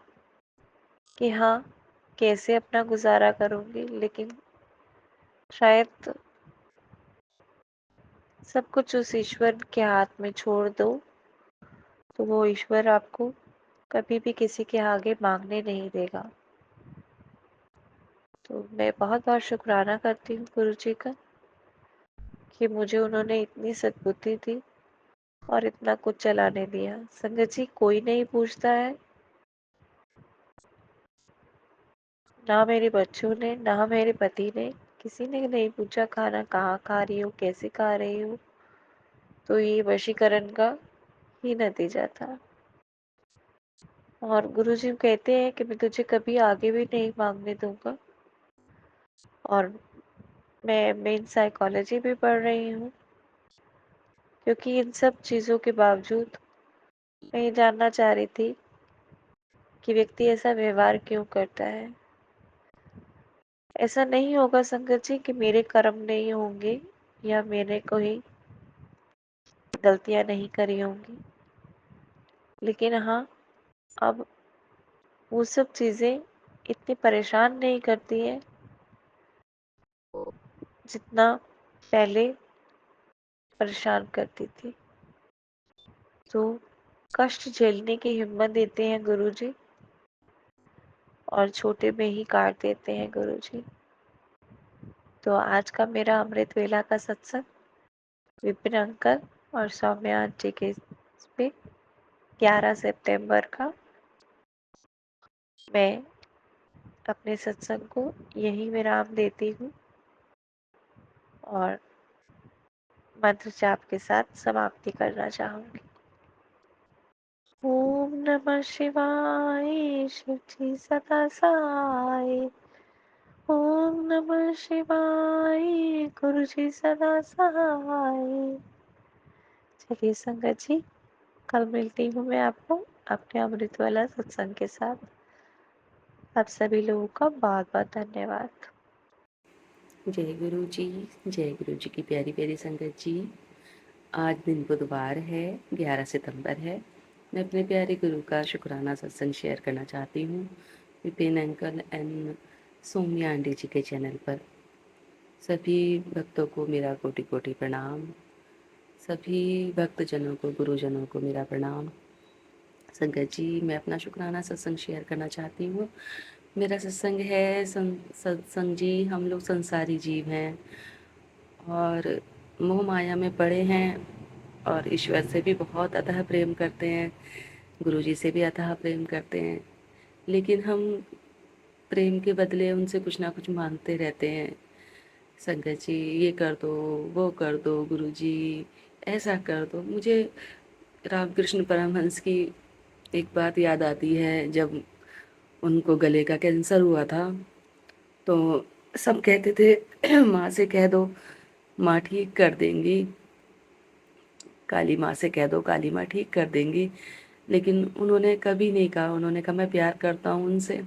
कि हाँ, कैसे अपना गुजारा करूंगी, लेकिन शायद सब कुछ उस ईश्वर के हाथ में छोड़ दो तो वो ईश्वर आपको कभी भी किसी के आगे मांगने नहीं देगा। तो मैं बहुत बहुत शुक्राना करती हूँ गुरु जी का कि मुझे उन्होंने इतनी सद्बुद्धि दी और इतना कुछ चलाने दिया। संगत जी, कोई नहीं पूछता है, ना मेरे बच्चों ने, ना मेरे पति ने, किसी ने नहीं पूछा खाना कहाँ खा रही हो, कैसे खा रही हो। तो ये वशीकरण का ही नतीजा था। और गुरुजी कहते हैं कि मैं तुझे कभी आगे भी नहीं मांगने दूंगा। और मैं मेन साइकोलॉजी भी पढ़ रही हूँ, क्योंकि इन सब चीज़ों के बावजूद मैं ये जानना चाह रही थी कि व्यक्ति ऐसा व्यवहार क्यों करता है। ऐसा नहीं होगा संगत जी कि मेरे कर्म नहीं होंगे या मैंने कोई गलतियां नहीं करी होंगी, लेकिन हाँ, अब वो सब चीज़ें इतनी परेशान नहीं करती हैं जितना पहले परेशान करती थी। तो कष्ट झेलने की हिम्मत देते हैं गुरुजी और छोटे में ही काट देते हैं गुरुजी। तो आज का मेरा अमृत वेला का सत्संग विपिन अंकल और सौम्या आंटी के पे 11 सितंबर का, मैं अपने सत्संग को यही विराम देती हूँ और मंत्र जाप के साथ समाप्ति करना चाहूंगी। ओम नमः शिवाय, शिव जी सदा सहाय। ओम नमः शिवाय, गुरु जी सदा सहाय। चलिए संगत जी, कल मिलती हूँ मैं आपको अपने अमृत वाला सत्संग के साथ। आप सभी लोगों का बहुत बहुत धन्यवाद। जय गुरु जी। जय गुरु जी की प्यारी प्यारी संगत जी। आज दिन बुधवार है, 11 सितंबर है। मैं अपने प्यारे गुरु का शुक्राना सत्संग शेयर करना चाहती हूँ Vipin uncle and Saumya aunty ji के चैनल पर। सभी भक्तों को मेरा कोटि कोटि प्रणाम। सभी भक्तजनों को, गुरुजनों को मेरा प्रणाम। संगत जी, मैं अपना शुक्राना सत्संग शेयर करना चाहती हूँ। मेरा सत्संग है सत्संग जी, हम लोग संसारी जीव हैं और मोह माया में पड़े हैं और ईश्वर से भी बहुत अतः प्रेम करते हैं, गुरु जी से भी अतः प्रेम करते हैं, लेकिन हम प्रेम के बदले उनसे कुछ ना कुछ मांगते रहते हैं। संगत जी, ये कर दो, वो कर दो, गुरु जी ऐसा कर दो। मुझे रामकृष्ण परमहंस की एक बात याद आती है। जब उनको गले का कैंसर हुआ था तो सब कहते थे माँ से कह दो, माँ ठीक कर देंगी, काली माँ से कह दो, काली माँ ठीक कर देंगी। लेकिन उन्होंने कभी नहीं कहा, उन्होंने कहा मैं प्यार करता हूँ उनसे,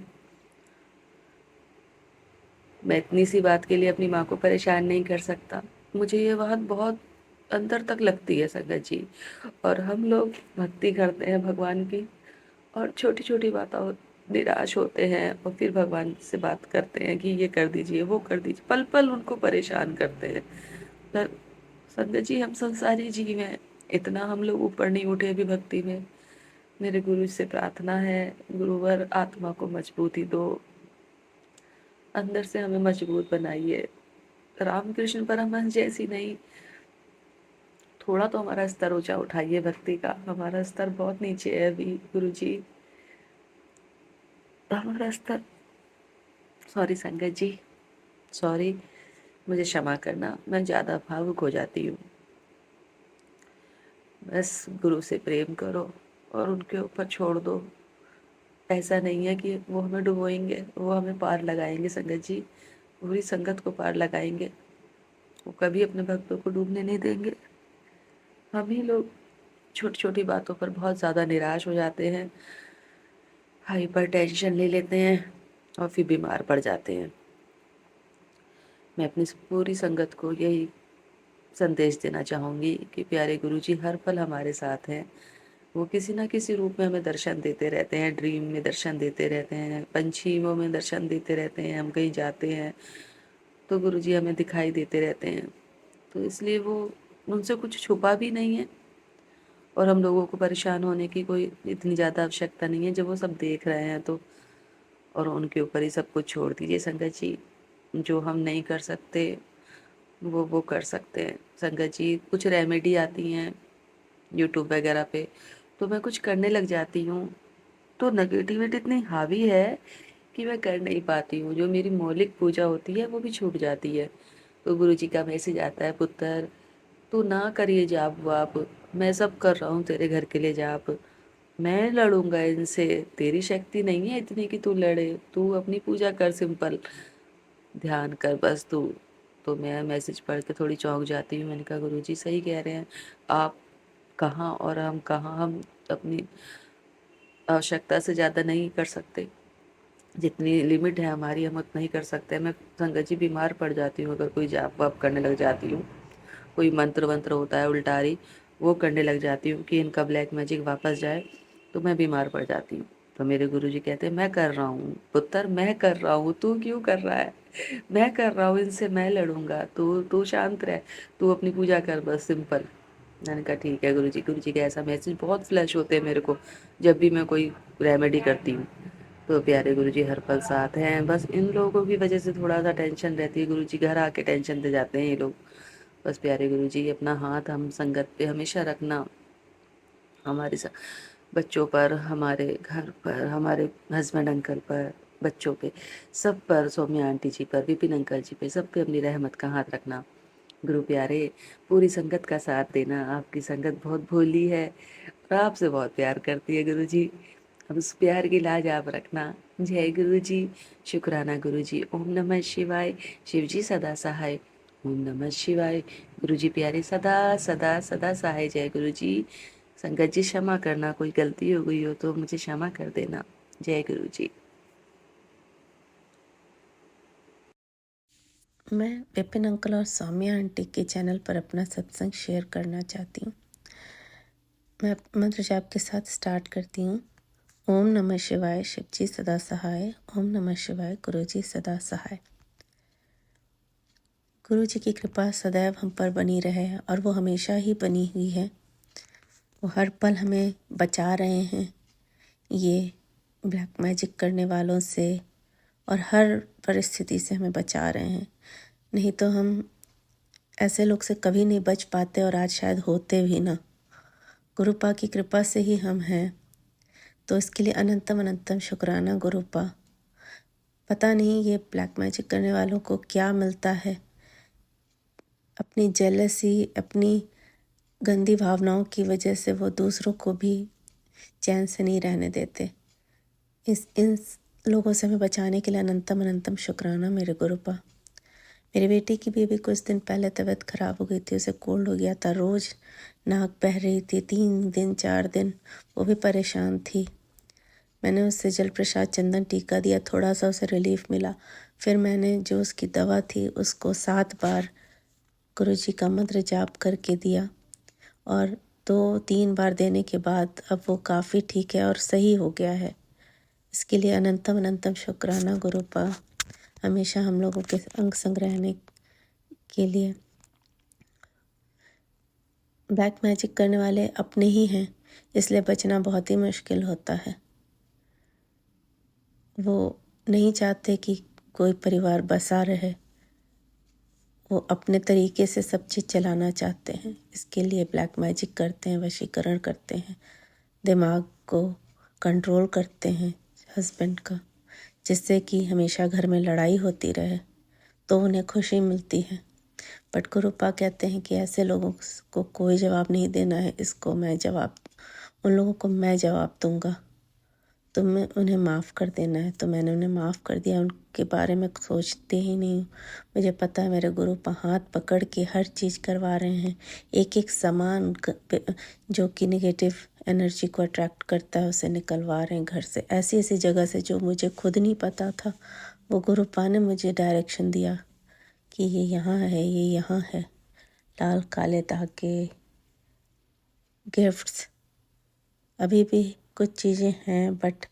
मैं इतनी सी बात के लिए अपनी माँ को परेशान नहीं कर सकता। मुझे ये बात बहुत अंदर तक लगती है संगत जी। और हम लोग भक्ति करते हैं भगवान की और छोटी छोटी निराश होते हैं और फिर भगवान से बात करते हैं कि ये कर दीजिए, वो कर दीजिए, पल पल उनको परेशान करते हैं। पर संगत जी, हम संसारी जीव हैं, इतना हम लोग ऊपर नहीं उठे अभी भक्ति में। मेरे गुरु से प्रार्थना है, गुरुवर आत्मा को मजबूती दो, अंदर से हमें मजबूत बनाइए। रामकृष्ण परमहंस जैसी नहीं, थोड़ा तो हमारा स्तर ऊंचा उठाइए भक्ति का। हमारा स्तर बहुत नीचे है अभी गुरु जी, हमारा स्तर। सॉरी संगत जी, सॉरी, मुझे क्षमा करना, मैं ज़्यादा भावुक हो जाती हूँ। बस गुरु से प्रेम करो और उनके ऊपर छोड़ दो। ऐसा नहीं है कि वो हमें डुबोएंगे, वो हमें पार लगाएंगे संगत जी, पूरी संगत को पार लगाएंगे। वो कभी अपने भक्तों को डूबने नहीं देंगे। हम ही लोग छोटी छोटी बातों पर बहुत ज़्यादा निराश हो जाते हैं, हाइपर टेंशन ले लेते हैं और फिर बीमार पड़ जाते हैं। मैं अपनी पूरी संगत को यही संदेश देना चाहूँगी कि प्यारे गुरुजी हर पल हमारे साथ हैं। वो किसी ना किसी रूप में हमें दर्शन देते रहते हैं, ड्रीम में दर्शन देते रहते हैं, पंछियों में दर्शन देते रहते हैं। हम कहीं जाते हैं तो गुरुजी हमें दिखाई देते रहते हैं। तो इसलिए वो, उनसे कुछ छुपा भी नहीं है और हम लोगों को परेशान होने की कोई इतनी ज़्यादा आवश्यकता नहीं है जब वो सब देख रहे हैं तो। और उनके ऊपर ही सब कुछ छोड़ दीजिए संगत जी। जो हम नहीं कर सकते वो कर सकते हैं संगत जी। कुछ रेमेडी आती हैं यूट्यूब वगैरह पे, तो मैं कुछ करने लग जाती हूँ तो नेगेटिविटी इतनी हावी है कि मैं कर नहीं पाती हूँ। जो मेरी मौलिक पूजा होती है वो भी छूट जाती है। तो गुरुजी का मैसेज आता है, पुत्र तू ना करिए जाप वाप, मैं सब कर रहा हूँ तेरे घर के लिए जाप, मैं लड़ूंगा इनसे, तेरी शक्ति नहीं है इतनी कि तू लड़े, तू अपनी पूजा कर, सिंपल ध्यान कर बस तू। तो मैं मैसेज पढ़ के थोड़ी चौंक जाती हूँ। मैंने कहा गुरुजी सही कह रहे हैं, आप कहाँ और हम कहाँ। हम अपनी आवश्यकता से ज़्यादा नहीं कर सकते, जितनी लिमिट है हमारी हम उतना ही कर सकते हैं। मैं संगत जी बीमार पड़ जाती हूँ अगर कोई जाप वाप करने लग जाती हूँ। कोई मंत्र वंत्र होता है उल्टारी, वो करने लग जाती हूँ कि इनका ब्लैक मैजिक वापस जाए, तो मैं बीमार पड़ जाती हूँ। तो मेरे गुरुजी कहते हैं मैं कर रहा हूँ पुत्र, मैं कर रहा हूँ, तू क्यों कर रहा है, मैं कर रहा हूँ, इनसे मैं लड़ूंगा, तू तू शांत रह, तू अपनी पूजा कर बस, सिंपल। मैंने कहा ठीक है गुरुजी। गुरुजी का ऐसा मैसेज बहुत फ्लैश होते हैं मेरे को जब भी मैं कोई रेमेडी करती हूँ। तो प्यारे गुरुजी हर पल साथ हैं। बस इन लोगों की वजह से थोड़ा सा टेंशन रहती है, गुरुजी घर आके टेंशन दे जाते हैं ये लोग। बस प्यारे गुरुजी अपना हाथ हम संगत पे हमेशा रखना, हमारे बच्चों पर, हमारे घर पर, हमारे हस्बैंड अंकल पर, बच्चों पे, सब पर, सौम्या आंटी जी पर, विपिन अंकल जी पे, सब पे अपनी रहमत का हाथ रखना। गुरु प्यारे पूरी संगत का साथ देना। आपकी संगत बहुत भोली है और आपसे बहुत प्यार करती है गुरु जी। अब उस प्यार की लाज आप रखना। जय गुरु जी। शुक्राना गुरु जी। ओम नमः शिवाय। शिव जी सदा सहाय। ओम नमः शिवाय। गुरु जी प्यारे सदा सदा सदा सहाय। जय गुरु जी। संगत जी क्षमा करना, कोई गलती हो गई हो तो मुझे क्षमा कर देना। जय गुरु जी। मैं विपिन अंकल और सौम्या आंटी के चैनल पर अपना सत्संग शेयर करना चाहती हूँ। मैं मंत्र जाप के साथ स्टार्ट करती हूँ। ओम नमः शिवाय। शिव जी सदा सहाय। ओम नमः शिवाय। गुरु जी सदा सहाय। गुरु जी की कृपा सदैव हम पर बनी रहे और वो हमेशा ही बनी हुई है। वो हर पल हमें बचा रहे हैं ये ब्लैक मैजिक करने वालों से, और हर परिस्थिति से हमें बचा रहे हैं। नहीं तो हम ऐसे लोग से कभी नहीं बच पाते और आज शायद होते भी ना। गुरुपा की कृपा से ही हम हैं, तो इसके लिए अनंतम अनंतम शुक्राना गुरुपा। पता नहीं ये ब्लैक मैजिक करने वालों को क्या मिलता है, अपनी जेलसी, अपनी गंदी भावनाओं की वजह से वो दूसरों को भी चैन से नहीं रहने देते। इन लोगों से हमें बचाने के लिए अनंतम अनंतम शुक्राना मेरे गुरुपा। मेरी बेटी की भी अभी कुछ दिन पहले तबीयत खराब हो गई थी, उसे कोल्ड हो गया था, रोज़ नाक बह रही थी, 3 दिन 4 दिन वो भी परेशान थी। मैंने उससे जल प्रसाद चंदन टीका दिया, थोड़ा सा उसे रिलीफ मिला। फिर मैंने जो उसकी दवा थी उसको 7 बार गुरुजी का मंत्र जाप करके दिया और 2-3 बार देने के बाद अब वो काफ़ी ठीक है और सही हो गया है। इसके लिए अनंतम अनंतम शुक्राना गुरुपा, हमेशा हम लोगों के अंग संग रहने के लिए। ब्लैक मैजिक करने वाले अपने ही हैं, इसलिए बचना बहुत ही मुश्किल होता है। वो नहीं चाहते कि कोई परिवार बसा रहे, वो अपने तरीके से सब चीज़ चलाना चाहते हैं। इसके लिए ब्लैक मैजिक करते हैं, वशीकरण करते हैं, दिमाग को कंट्रोल करते हैं हस्बैंड का, जिससे कि हमेशा घर में लड़ाई होती रहे तो उन्हें खुशी मिलती है। बट गुरुपा कहते हैं कि ऐसे लोगों को कोई जवाब नहीं देना है, इसको मैं जवाब, उन लोगों को मैं जवाब दूंगा, तुम्हें उन्हें माफ़ कर देना है। तो मैंने उन्हें माफ़ कर दिया, उनके बारे में सोचते ही नहीं हूँ। मुझे पता है मेरे गुरुपा हाथ पकड़ के हर चीज़ करवा रहे हैं, एक एक सामान जो कि नेगेटिव एनर्जी को अट्रैक्ट करता है उसे निकलवा रहे हैं घर से, ऐसी ऐसी जगह से जो मुझे खुद नहीं पता था। वो गुरुपा ने मुझे डायरेक्शन दिया कि ये यहाँ है, ये यहाँ है, लाल काले धागे, गिफ्ट्स, अभी भी कुछ चीज़ें हैं बट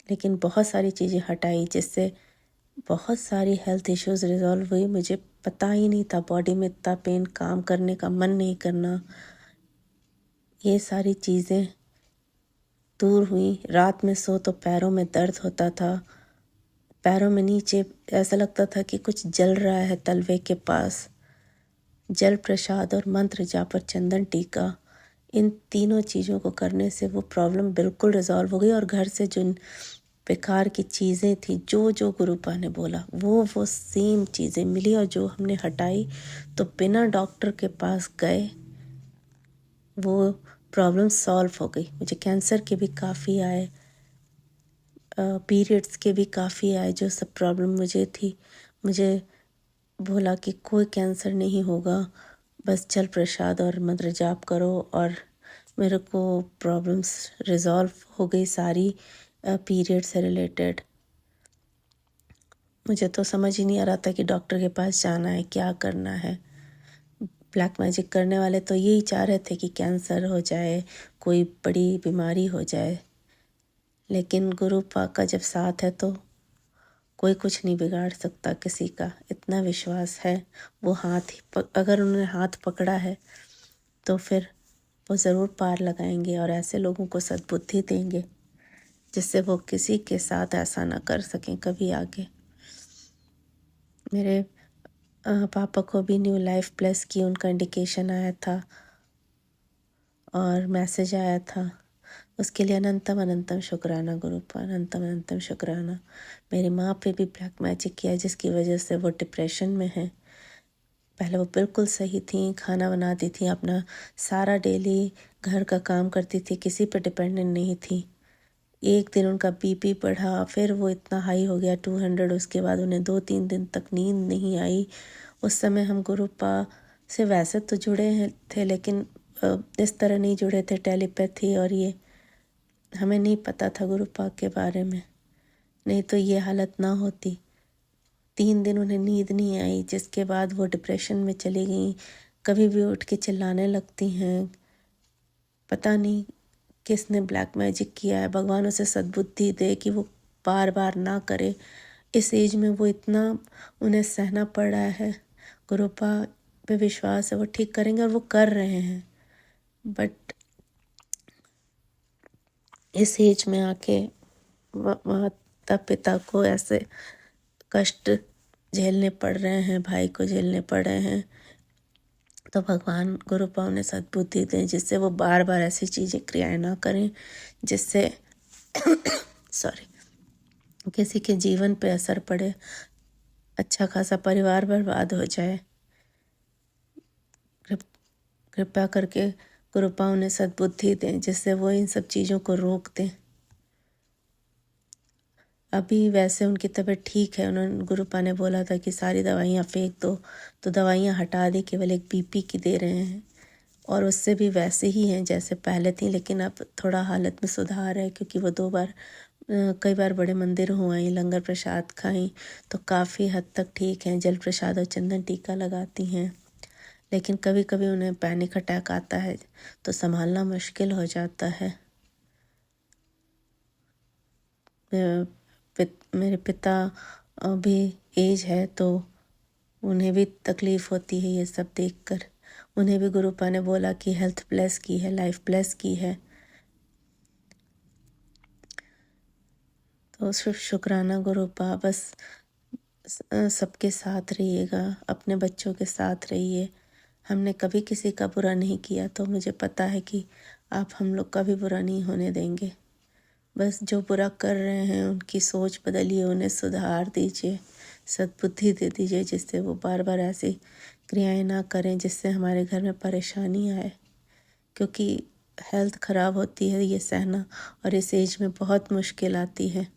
लेकिन बहुत सारी चीज़ें हटाई, जिससे बहुत सारी हेल्थ इश्यूज रिजॉल्व हुई। मुझे पता ही नहीं था, बॉडी में इतना पेन, काम करने का मन नहीं करना, ये सारी चीज़ें दूर हुई। रात में सो तो पैरों में दर्द होता था, पैरों में नीचे ऐसा लगता था कि कुछ जल रहा है तलवे के पास। जल प्रसाद और मंत्र जाप और चंदन टीका, इन तीनों चीज़ों को करने से वो प्रॉब्लम बिल्कुल रिजॉल्व हो गई। और घर से जो बेकार की चीज़ें थी, जो जो गुरुपा ने बोला वो सेम चीज़ें मिली, और जो हमने हटाई तो बिना डॉक्टर के पास गए वो प्रॉब्लम सॉल्व हो गई। मुझे कैंसर के भी काफ़ी आए, पीरियड्स के भी काफ़ी आए, जो सब प्रॉब्लम मुझे थी। मुझे बोला कि कोई कैंसर नहीं होगा, बस जल प्रसाद और मंत्र जाप करो, और मेरे को प्रॉब्लम्स रिजॉल्व हो गई सारी पीरियड से रिलेटेड। मुझे तो समझ ही नहीं आ रहा था कि डॉक्टर के पास जाना है, क्या करना है। ब्लैक मैजिक करने वाले तो यही चाह रहे थे कि कैंसर हो जाए, कोई बड़ी बीमारी हो जाए, लेकिन गुरुपा का जब साथ है तो कोई कुछ नहीं बिगाड़ सकता किसी का, इतना विश्वास है। वो अगर उन्होंने हाथ पकड़ा है तो फिर वो ज़रूर पार लगाएंगे और ऐसे लोगों को सद्बुद्धि देंगे जिससे वो किसी के साथ ऐसा ना कर सकें कभी आगे। मेरे पापा को भी न्यू लाइफ प्लस की उनका इंडिकेशन आया था और मैसेज आया था, उसके लिए अनंतम अनंतम शुक्राना गुरुपा, अनंतम अनंतम शुक्राना। मेरी माँ पे भी ब्लैक मैजिक किया जिसकी वजह से वो डिप्रेशन में है। पहले वो बिल्कुल सही थी, खाना बनाती थी, अपना सारा डेली घर का काम करती थी, किसी पर डिपेंडेंट नहीं थी। एक दिन उनका बीपी बढ़ा, फिर वो इतना हाई हो गया 200, उसके बाद उन्हें 2-3 दिन तक नींद नहीं आई। उस समय हम गुरुपा से वैसे तो जुड़े थे, लेकिन इस तरह नहीं जुड़े थे, टेलीपैथी और ये हमें नहीं पता था गुरुपा के बारे में, नहीं तो ये हालत ना होती। 3 दिन उन्हें नींद नहीं आई, जिसके बाद वो डिप्रेशन में चली गई, कभी भी उठ के चिल्लाने लगती हैं। पता नहीं किसने ब्लैक मैजिक किया है, भगवान उसे सद्बुद्धि दे कि वो बार बार ना करे। इस एज में वो इतना उन्हें सहना पड़ रहा है। गुरुपा पे विश्वास है वो ठीक करेंगे और वो कर रहे हैं, बट इस एज में आके माता पिता को ऐसे कष्ट झेलने पड़ रहे हैं, भाई को झेलने पड़ रहे हैं, तो भगवान गुरुपा उन्हें सद्बुद्धि दें जिससे वो बार बार ऐसी चीज़ें क्रियाएं ना करें जिससे किसी के जीवन पे असर पड़े, अच्छा खासा परिवार बर्बाद हो जाए। कृपया करके गुरुपा उन्हें सद्बुद्धि दें जिससे वो इन सब चीज़ों को रोक दें। अभी वैसे उनकी तबीयत ठीक है, उन्होंने गुरुपा ने बोला था कि सारी दवाइयाँ फेंक दो, तो दवाइयाँ हटा दी, केवल एक बीपी की दे रहे हैं और उससे भी वैसे ही हैं जैसे पहले थी, लेकिन अब थोड़ा हालत में सुधार है क्योंकि वो कई बार बड़े मंदिर हो आई, लंगर प्रसाद खाई तो काफ़ी हद तक ठीक हैं। जल प्रसाद और चंदन टीका लगाती हैं, लेकिन कभी कभी उन्हें पैनिक अटैक आता है तो संभालना मुश्किल हो जाता है। मेरे पिता भी एज है तो उन्हें भी तकलीफ़ होती है ये सब देखकर। उन्हें भी गुरुपा ने बोला कि हेल्थ ब्लेस की है, लाइफ ब्लेस की है। तो सिर्फ शुक्राना गुरुपा, बस सबके साथ रहिएगा, अपने बच्चों के साथ रहिए। हमने कभी किसी का बुरा नहीं किया तो मुझे पता है कि आप हम लोग का भी बुरा नहीं होने देंगे। बस जो बुरा कर रहे हैं उनकी सोच बदलिए, उन्हें सुधार दीजिए, सद्बुद्धि दे दीजिए, जिससे वो बार बार ऐसी क्रियाएं ना करें जिससे हमारे घर में परेशानी आए। क्योंकि हेल्थ ख़राब होती है ये सहना, और इस एज में बहुत मुश्किल आती है।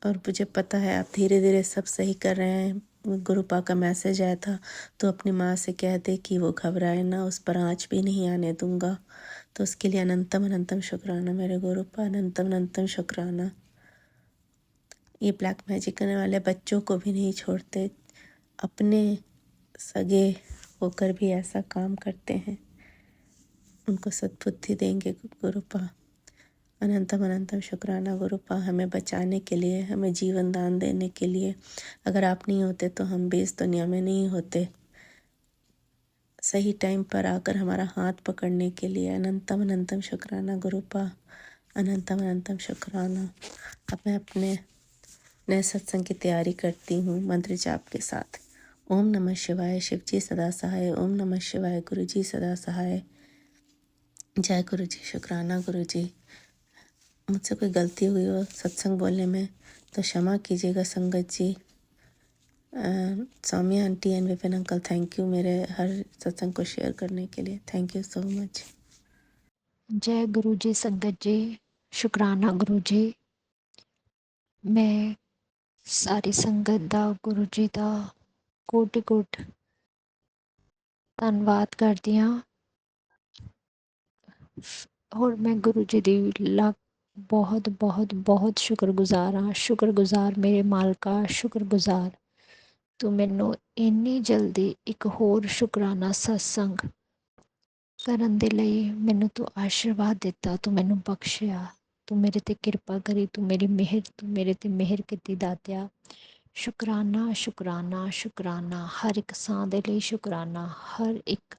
और मुझे पता है आप धीरे धीरे सब सही कर रहे हैं। गुरुपा का मैसेज आया था तो अपनी माँ से कह दे कि वो घबराए ना, उस पर आँच भी नहीं आने दूंगा। तो उसके लिए अनंतम अनंतम शुक्राना मेरे गुरुपा, अनंतम अनंतम शुक्राना। ये ब्लैक मैजिक करने वाले बच्चों को भी नहीं छोड़ते, अपने सगे होकर भी ऐसा काम करते हैं। उनको सद्बुद्धि देंगे गुरुपा। अनंतम अनंतम शुक्राना गुरुपा, हमें बचाने के लिए, हमें जीवन दान देने के लिए। अगर आप नहीं होते तो हम भी इस दुनिया में नहीं होते। सही टाइम पर आकर हमारा हाथ पकड़ने के लिए अनंतम अनंतम शुक्राना गुरुपा, अनंतम अनंतम शुक्राना। अब मैं अपने नए सत्संग की तैयारी करती हूँ मंत्र जाप के साथ। ओम नमः शिवाय, शिव जी सदा सहाय। ओम नमः शिवाय, गुरु जी सदा सहाय। जय गुरु जी, शुक्राना गुरु जी। मुझसे कोई गलती हुई हो सत्संग बोलने में तो क्षमा कीजिएगा संगत जी। Saumya aunty and Vipin uncle, thank you मेरे हर सत्संग को शेयर करने के लिए। Thank you so much. जय गुरु जी संगत जी, शुकराना गुरु जी। मैं सारी संगत दा, गुरु जी दा कोटि कोट धन्नवाद करदी हाँ। और मैं गुरु जी दी लख बहुत बहुत बहुत शुक्रगुजार हाँ। शुक्रगुजार मेरे मालका, शुक्रगुजार तू मैनू इन्नी जल्दी एक होर शुकराना सत्संग ਕਰਨ ਦੇ ਲਈ ਮੈਨੂੰ ਤੂੰ ਆਸ਼ੀਰਵਾਦ ਦਿੱਤਾ, ਤੂੰ ਮੈਨੂੰ ਬਖਸ਼ਿਆ, ਤੂੰ ਮੇਰੇ 'ਤੇ ਕਿਰਪਾ ਕਰੀ, ਤੂੰ ਮੇਰੀ ਮਿਹਰ, ਤੂੰ ਮੇਰੇ 'ਤੇ ਮਿਹਰ ਕੀਤੀ ਦਾਤਿਆ। ਸ਼ੁਕਰਾਨਾ ਸ਼ੁਕਰਾਨਾ ਸ਼ੁਕਰਾਨਾ, ਹਰ ਇੱਕ ਸਾਹ ਦੇ ਲਈ ਸ਼ੁਕਰਾਨਾ, ਹਰ ਇੱਕ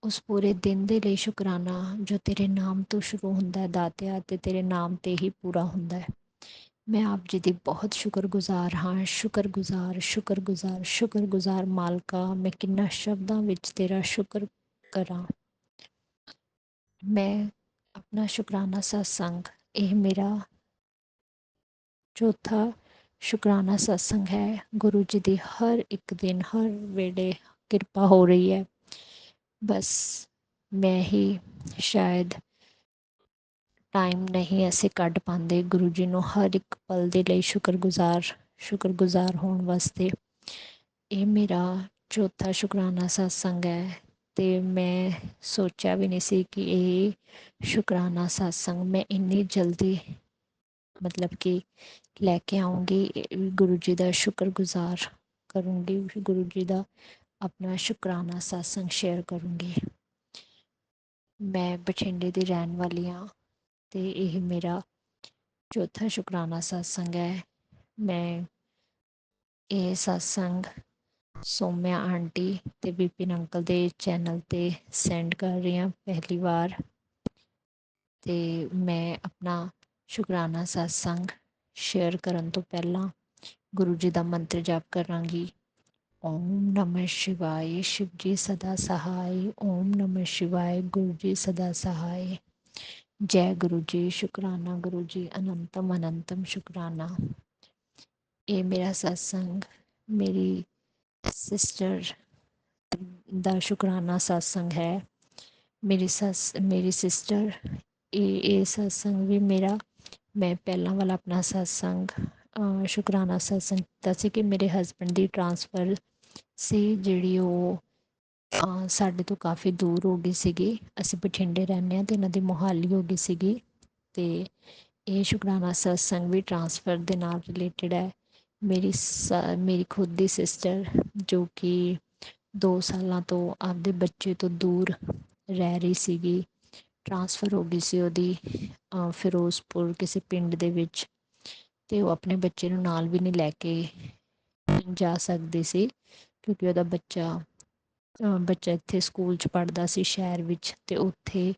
ਉਸ ਪੂਰੇ ਦਿਨ ਦੇ ਲਈ ਸ਼ੁਕਰਾਨਾ ਜੋ ਤੇਰੇ ਨਾਮ ਤੋਂ ਸ਼ੁਰੂ ਹੁੰਦਾ ਹੈ ਦਾਤਿਆ, ਅਤੇ ਤੇਰੇ ਨਾਮ 'ਤੇ ਹੀ ਪੂਰਾ ਹੁੰਦਾ ਹੈ। ਮੈਂ ਆਪ ਜੀ ਦੀ ਬਹੁਤ ਸ਼ੁਕਰਗੁਜ਼ਾਰ ਹਾਂ। ਸ਼ੁਕਰਗੁਜ਼ਾਰ ਸ਼ੁਕਰਗੁਜ਼ਾਰ ਸ਼ੁਕਰਗੁਜ਼ਾਰ ਮਾਲਕਾ, ਮੈਂ ਕਿੰਨਾ ਸ਼ਬਦਾਂ ਵਿੱਚ ਤੇਰਾ ਸ਼ੁਕਰ ਕਰਾਂ। मैं अपना शुकराना सत्संग, यह मेरा चौथा शुकराना सत्संग है। गुरु जी की हर एक दिन हर वेले किरपा हो रही है। बस मैं ही शायद टाइम नहीं ऐसे कढ़ पाते गुरु जी को हर एक पल के लिए शुक्रगुजार होने वास्ते। ये मेरा चौथा शुकराना सत्संग है। तो मैं सोचा भी नहीं सी कि ये शुकराना सत्संग मैं इन्नी जल्दी मतलब कि लैके आऊँगी। गुरु जी का शुक्रगुजार करूँगी, गुरु जी का अपना शुकराना सत्संग शेयर करूँगी। मैं बठिंडे की रहने वाली हाँ, तो यह मेरा चौथा शुकराना सत्संग है। मैं ये सत्संग सौम्या आंटी ते विपिन अंकल के चैनल ते सेंड कर रही हाँ पहली बार। तो मैं अपना शुकराना सत्संग शेयर करन तो पहला गुरु जी का मंत्र जाप करांगी। ओम नमः शिवाय, शिव जी सदा सहाय। ओम नमः शिवाय, गुरु जी सदा सहाय। जय गुरु जी, शुकराना गुरु जी, अनंतम अनंतम शुकराना। ये मेरा सत्संग मेरी सिस्टर दा शुकराना सत्संग है। मेरी सिस्टर ये सत्संग भी मेरा, मैं पहला वाला अपना सत्संग शुकराना सत्संग किया सी कि मेरे हसबैंड की ट्रांसफ़र सी जिहड़ी वो साडे तो काफ़ी दूर हो गई सीगी। असीं बठिंडे रहने तो इन्हां दी मोहाली हो गई सीगी। ते ये शुकराना सत्संग भी ट्रांसफ़र दे नाल रिलेटिड है। मेरी खुद की सिस्टर जो कि 2 सालों तो आपदे बच्चे तो दूर रह रही सीगी, ਟਰਾਂਸਫਰ ਹੋ ਗਈ ਸੀ ਉਹਦੀ ਫਿਰੋਜ਼ਪੁਰ ਕਿਸੇ ਪਿੰਡ ਦੇ ਵਿੱਚ, ਅਤੇ ਉਹ ਆਪਣੇ ਬੱਚੇ ਨੂੰ ਨਾਲ ਵੀ ਨਹੀਂ ਲੈ ਕੇ ਜਾ ਸਕਦੀ ਸੀ, ਕਿਉਂਕਿ ਉਹਦਾ ਬੱਚਾ ਇੱਥੇ ਸਕੂਲ 'ਚ ਪੜ੍ਹਦਾ ਸੀ ਸ਼ਹਿਰ ਵਿੱਚ, ਅਤੇ ਉੱਥੇ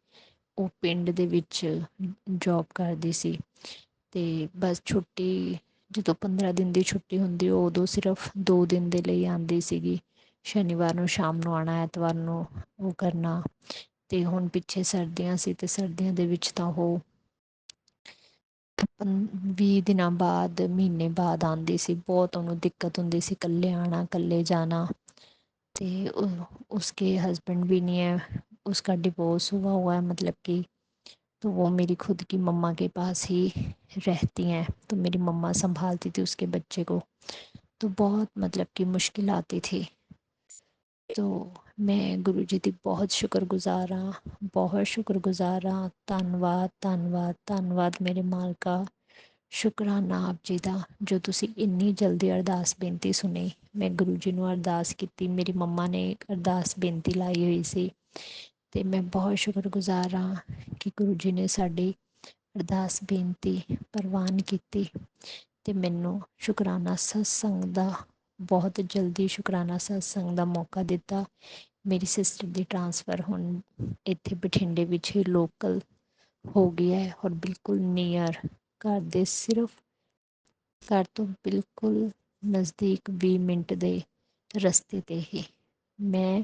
ਉਹ ਪਿੰਡ ਦੇ ਵਿੱਚ ਜੋਬ ਕਰਦੀ ਸੀ। ਅਤੇ ਬਸ ਛੁੱਟੀ ਜਦੋਂ 15 ਦਿਨ ਦੀ ਛੁੱਟੀ ਹੁੰਦੀ ਉਹ ਉਦੋਂ ਸਿਰਫ 2 ਦਿਨ ਦੇ ਲਈ ਆਉਂਦੀ ਸੀਗੀ। ਸ਼ਨੀਵਾਰ ਨੂੰ ਸ਼ਾਮ ਨੂੰ ਆਉਣਾ, ਐਤਵਾਰ ਨੂੰ ਉਹ ਕਰਨਾ। ਅਤੇ ਹੁਣ ਪਿੱਛੇ ਸਰਦੀਆਂ ਸੀ, ਅਤੇ ਸਰਦੀਆਂ ਦੇ ਵਿੱਚ ਤਾਂ ਉਹ 20 ਦਿਨਾਂ ਬਾਅਦ, ਮਹੀਨੇ ਬਾਅਦ ਆਉਂਦੀ ਸੀ। ਬਹੁਤ ਉਹਨੂੰ ਦਿੱਕਤ ਹੁੰਦੀ ਸੀ, ਇਕੱਲੇ ਆਉਣਾ, ਇਕੱਲੇ जाना। तो उसके हस्बैंड भी नहीं है, उसका डिवोर्स हुआ है, मतलब कि तो वो मेरी खुद की मम्मा के पास ही रहती हैं। तो मेरी मम्मा संभालती थी उसके बच्चे को, तो बहुत मतलब कि मुश्किल आती थी। तो मैं गुरु जी की बहुत शुक्रगुजार हाँ, बहुत शुक्रगुजार हाँ। धन्नवाद धन्नवाद धन्नवाद मेरे मालका, शुकराना आप जी का, जो तुसी इन्नी जल्दी अरदास बेनती सुनी। मैं गुरु जी ਨੂੰ अरदास की, मेरी मम्मा ने अरदास बेनती लाई हुई सी, ਤੇ मैं बहुत शुक्रगुजार हाँ कि गुरु जी ने साड़ी अरदास बेनती प्रवान की, ਤੇ ਮੈਨੂੰ ਸ਼ੁਕਰਾਨਾ ਸਤਸੰਗ ਦਾ, ਬਹੁਤ ਜਲਦੀ ਸ਼ੁਕਰਾਨਾ ਸਤਸੰਗ ਦਾ ਮੌਕਾ ਦਿੱਤਾ। ਮੇਰੀ ਸਿਸਟਰ ਦੀ ਟਰਾਂਸਫਰ ਹੁਣ ਇੱਥੇ ਬਠਿੰਡੇ ਵਿੱਚ ਹੀ ਲੋਕਲ ਹੋ ਗਈ ਹੈ, ਔਰ ਬਿਲਕੁਲ ਨੀਅਰ, ਘਰ ਦੇ ਸਿਰਫ ਘਰ ਤੋਂ ਬਿਲਕੁਲ ਨਜ਼ਦੀਕ 20 ਮਿੰਟ ਦੇ ਰਸਤੇ 'ਤੇ ਹੀ। ਮੈਂ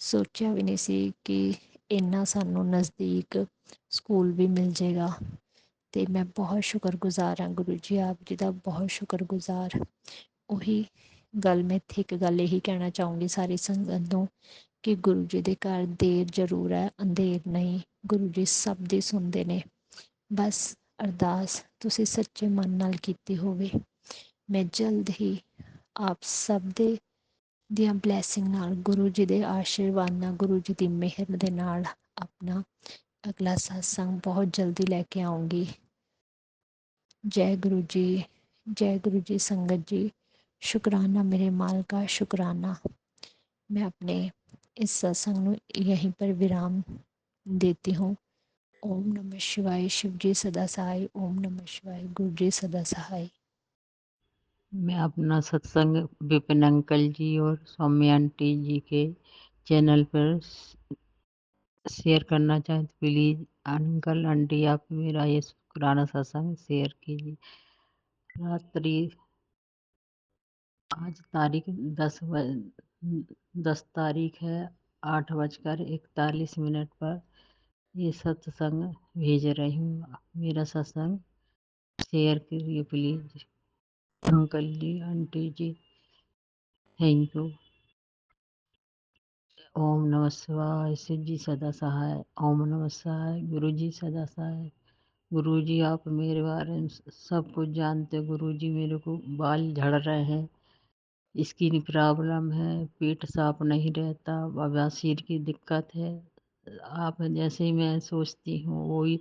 ਸੋਚਿਆ ਵੀ ਨਹੀਂ ਸੀ ਕਿ ਇੰਨਾ ਸਾਨੂੰ ਨਜ਼ਦੀਕ ਸਕੂਲ ਵੀ ਮਿਲ ਜਾਏਗਾ। ਅਤੇ ਮੈਂ ਬਹੁਤ ਸ਼ੁਕਰਗੁਜ਼ਾਰ ਹਾਂ ਗੁਰੂ ਜੀ ਆਪ ਜੀ ਦਾ, ਬਹੁਤ ਸ਼ੁਕਰਗੁਜ਼ਾਰ। ਉਹੀ ਗੱਲ ਮੈਂ ਇੱਥੇ ਇੱਕ ਗੱਲ ਇਹੀ ਕਹਿਣਾ ਚਾਹੂੰਗੀ ਸਾਰੀ ਸੰਗਤ ਨੂੰ, ਕਿ ਗੁਰੂ ਜੀ ਦੇ ਘਰ ਦੇਰ ਜ਼ਰੂਰ ਹੈ, ਅੰਧੇਰ ਨਹੀਂ। ਗੁਰੂ ਜੀ ਸਭ ਦੀ ਸੁਣਦੇ ਨੇ, ਬਸ ਅਰਦਾਸ ਤੁਸੀਂ ਸੱਚੇ ਮਨ ਨਾਲ ਕੀਤੀ ਹੋਵੇ। ਮੈਂ ਜਲਦ ਹੀ ਆਪ ਸਭ ਦੇ ਦੀਆਂ ਬਲੈਸਿੰਗ ਨਾਲ, ਗੁਰੂ ਜੀ ਦੇ ਆਸ਼ੀਰਵਾਦ ਨਾਲ, ਗੁਰੂ ਜੀ ਦੀ ਮਿਹਰ ਦੇ ਨਾਲ ਆਪਣਾ ਅਗਲਾ ਸਤਸੰਗ ਬਹੁਤ ਜਲਦੀ ਲੈ ਕੇ ਆਉਂਗੀ। जय गुरु जी, जय गुरु जी। संगत जी शुकराना मेरे मालका, शुकराना। मैं अपने इस सत्संग ਨੂੰ यहीं पर विराम देती हूँ। ओम नमः शिवाय। शिव जी सदा सहाय। ओम नमः शिवाय। गुरु जी सदा सहाय। मैं अपना सत्संग विपिन अंकल जी और सौम्या आंटी जी के चैनल पर शेयर करना चाहती, प्लीज़ अंकल आंटी आप मेरा ये शुक्राना सत्संग शेयर कीजिए। रात्रि आज तारीख 10 तारीख है, 8:41 पर ये सत्संग भेज रही हूँ। मेरा सत्संग शेयर कीजिए please uncle ji, aunty ji, thank you. ओम नमः शिवाय। शिव जी सदा सहाय। ओम नमः शिवाय। गुरु जी सदा सहाय। गुरु जी आप मेरे बारे में सब कुछ जानते हो। गुरु जी मेरे को बाल झड़ रहे हैं, स्किन प्रॉब्लम है, पेट साफ नहीं रहता, बवासीर की दिक्कत है। आप जैसे ही मैं सोचती हूँ वही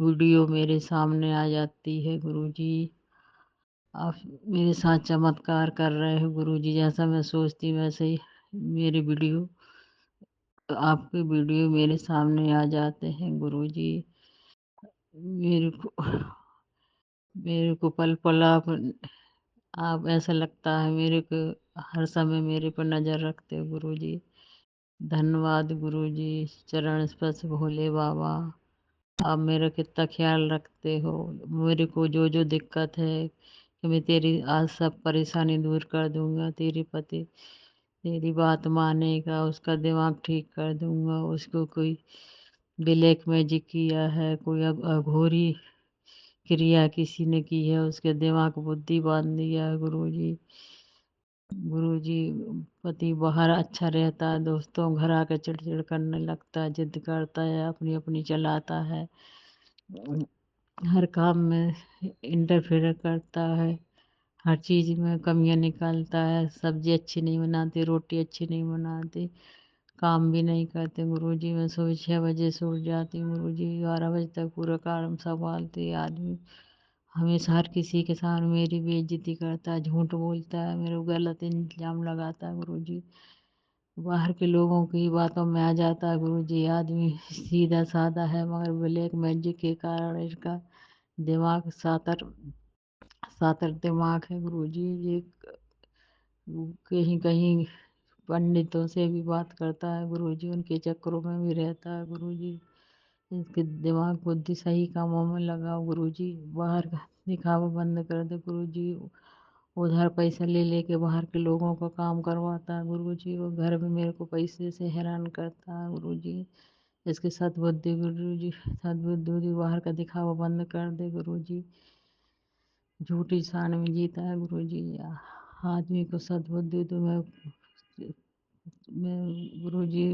वीडियो मेरे सामने आ जाती है। गुरु जी आप मेरे साथ चमत्कार कर रहे हो। गुरु जी जैसा मैं सोचती हूँ वैसे ही मेरी वीडियो, आपके वीडियो मेरे सामने आ जाते हैं। गुरु जी मेरे को मेरे को पल पल आप ऐसा लगता है मेरे को हर समय मेरे पर नज़र रखते हो। गुरु जी धन्यवाद। गुरु जी चरण स्पर्श भोले बाबा, आप मेरा कितना ख्याल रखते हो। मेरे को जो जो दिक्कत है कि मैं तेरी आज सब परेशानी दूर कर दूंगा। तेरे पति तेरी बात मानेगा, उसका दिमाग ठीक कर दूंगा। उसको कोई ब्लैक मैजिक किया है, कोई अघोरी क्रिया किसी ने की है, उसके दिमाग को बुद्धि बांध दिया है। गुरु जी पति बाहर अच्छा रहता है, दोस्तों घर आकर चिड़चिड़ करने लगता है, जिद करता है, अपनी अपनी चलाता है, हर काम में इंटरफेयर करता है, हर चीज़ में कमियां निकालता है। सब्जी अच्छी नहीं बनाती, रोटी अच्छी नहीं बनाती, काम भी नहीं करते। गुरुजी मैं सुबह 6 बजे सो जाती हूँ। गुरुजी 12 बजे तक पूरा काम संभालती है। आदमी हमेशा हर किसी के सामने मेरी बेइज्जती करता है, झूठ बोलता है, मेरे को गलत इल्जाम लगाता है। गुरुजी बाहर के लोगों की बातों में आ जाता है गुरुजी। आदमी सीधा साधा है मगर ब्लैक मैजिक के कारण इसका दिमाग सातर सातर दिमाग है गुरुजी। ये कहीं कहीं पंडितों से भी बात करता है गुरुजी, उनके चक्करों में भी रहता है गुरुजी। इसके दिमाग बुद्धि सही कामों में लगाओ गुरुजी। बाहर का दिखावा बंद कर दे गुरुजी। उधार पैसा ले लेके बाहर के लोगों का काम करवाता है गुरुजी। वो घर में मेरे को पैसे से हैरान करता है गुरुजी। इसकी सद्बुद्धि गुरुजी, सद्बुद्धि बाहर का दिखावा बंद कर दे गुरुजी। झूठी शान में जीता है गुरुजी। आदमी को सद्बुद्धि तो मैं गुरुजी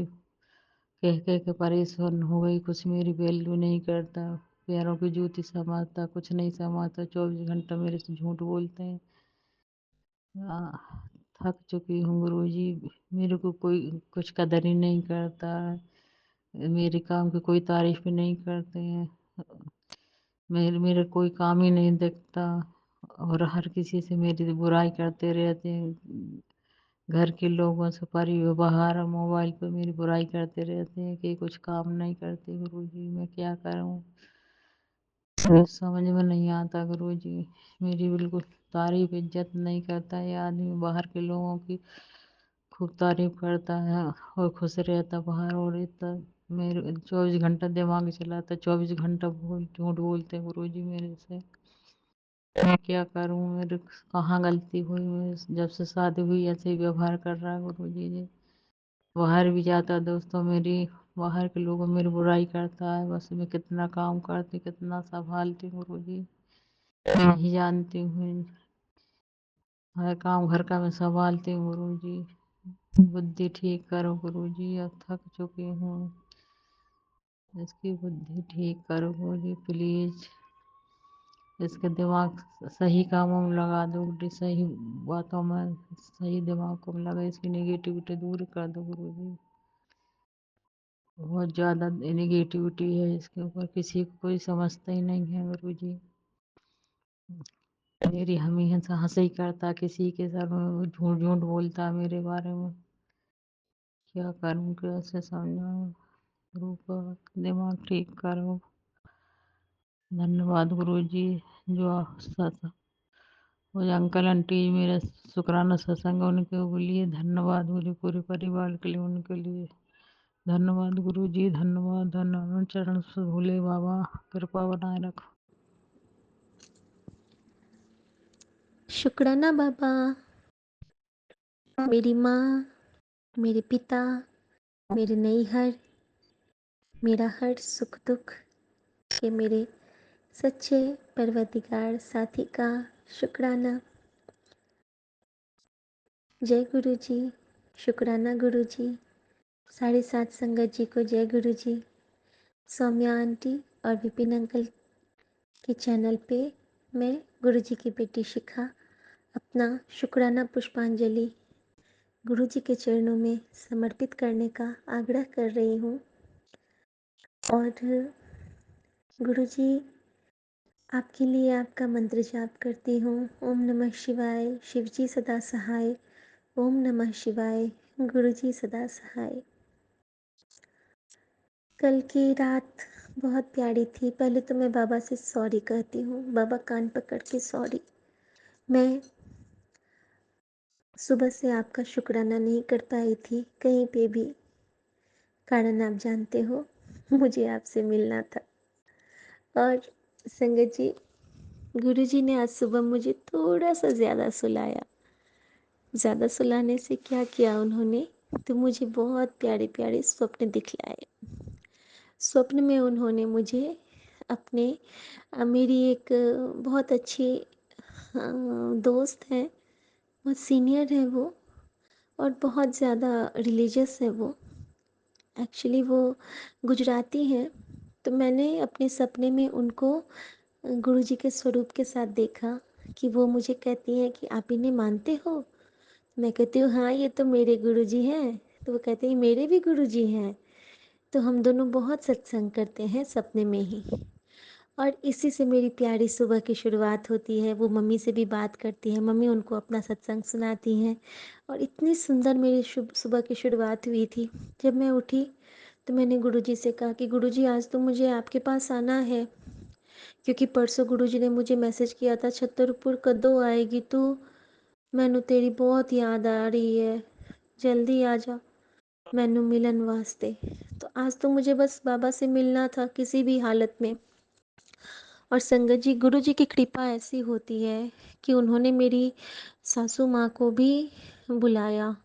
कह कह के परेशान हो गई। कुछ मेरी वैल्यू नहीं करता, पैरों की जूती समाता, कुछ नहीं समाता। 24 घंटा मेरे से झूठ बोलते हैं। थक चुकी हूँ गुरुजी। मेरे को कोई कुछ कदर ही नहीं करता है। मेरे काम की कोई तारीफ ही नहीं करते हैं। मेरे मेरे कोई काम ही नहीं दिखता और हर किसी से मेरी बुराई करते रहते हैं। घर के लोगों से परिवार मोबाइल पे मेरी बुराई करते रहते हैं कि कुछ काम नहीं करते गुरुजी। मैं क्या करूं? समझ में नहीं आता गुरुजी। मेरी बिल्कुल तारीफ इज्जत नहीं करता ये आदमी। बाहर के लोगों की खूब तारीफ करता है और खुश रहता बाहर और इतना मेरे 24 घंटा दिमाग चलाता। 24 घंटा झूठ बोलते गुरुजी मेरे से। मैं क्या करूं? मेरे कहाँ गलती हुई? मैं जब से शादी हुई ऐसे ही व्यवहार कर रहा है गुरुजी जी। बाहर भी जाता दोस्तों मेरी, बाहर के लोगों मेरी बुराई करता है। बस मैं कितना काम करती, कितना संभालती गुरुजी, मैं ही जानती हूँ। हर काम घर का मैं संभालती हूँ गुरुजी। बुद्धि ठीक करो गुरुजी, अब थक चुकी हूँ। इसकी बुद्धि ठीक करो गुरुजी प्लीज। इसके दिमाग सही कामों में लगा दो गुरुजी, सही बातों में, सही दिमाग में लगा। इसकी नेगेटिविटी दूर कर दो गुरुजी। बहुत ज़्यादा नेगेटिविटी है इसके ऊपर, किसी को कोई समझता ही नहीं है गुरुजी। मेरी हमेशा हंसी करता, किसी के सर में झूठ झूठ बोलता मेरे बारे में। क्या करूं, कैसे समझाऊं? गुरु दिमाग ठीक करो। धन्यवाद गुरुजी। जो वो अंकल आंटी मेरा शुक्राना सत्संग उनके लिए धन्यवाद। मेरे पूरे परिवार के लिए, उनके लिए धन्यवाद गुरुजी। धन्यवाद धन्यवाद। चरण से भोले बाबा कृपा बनाए रखो। शुक्राना बाबा, मेरी माँ, मेरे पिता, मेरे नैहर, मेरा हर सुख दुख के मेरे सच्चे परवरदिगार साथी का शुक्राना। जय गुरु जी। शुक्राना गुरु जी। 7:30 संगत जी को जय गुरु जी। सौम्या आंटी और विपिन अंकल के चैनल पे मैं गुरु जी की बेटी शिखा अपना शुक्राना पुष्पांजलि गुरु जी के चरणों में समर्पित करने का आग्रह कर रही हूँ। और गुरु जी, आपके लिए आपका मंत्र जाप करती हूँ। ओम नमः शिवाय, शिव जी सदा सहाय। ओम नमः शिवाय, गुरु जी सदा सहाय। कल की रात बहुत प्यारी थी। पहले तो मैं बाबा से सॉरी कहती हूँ। बाबा कान पकड़ के सॉरी। मैं सुबह से आपका शुक्राना नहीं कर पाई थी कहीं पे भी। कारण आप जानते हो, मुझे आपसे मिलना था। और संगत जी, गुरुजी ने आज सुबह मुझे थोड़ा सा ज़्यादा सुलाया। ज़्यादा सुलाने से क्या किया उन्होंने, तो मुझे बहुत प्यारे प्यारे स्वप्न दिखलाए। स्वप्न में उन्होंने मुझे अपने मेरी एक बहुत अच्छी दोस्त है, बहुत सीनियर है वो, और बहुत ज़्यादा रिलीजियस है वो। एक्चुअली वो गुजराती हैं। तो मैंने अपने सपने में उनको गुरुजी के स्वरूप के साथ देखा कि वो मुझे कहती हैं कि आप इन्हें मानते हो? मैं कहती हूँ हाँ, ये तो मेरे गुरुजी हैं। तो वो कहते हैं मेरे भी गुरुजी हैं। तो हम दोनों बहुत सत्संग करते हैं सपने में ही। और इसी से मेरी प्यारी सुबह की शुरुआत होती है। वो मम्मी से भी बात करती हैं, मम्मी उनको अपना सत्संग सुनाती हैं और इतनी सुंदर मेरी सुबह की शुरुआत हुई थी। जब मैं उठी तो मैंने गुरुजी से कहा कि गुरुजी आज तो मुझे आपके पास आना है, क्योंकि परसों गुरुजी ने मुझे मैसेज किया था छतरपुर कदों आएगी तू, मैनू तेरी बहुत याद आ रही है, जल्दी आ जा मैनू मिलन वास्ते। तो आज तो मुझे बस बाबा से मिलना था किसी भी हालत में। और संगत जी, गुरु जी की कृपा ऐसी होती है कि उन्होंने मेरी सासू माँ को भी बुलाया।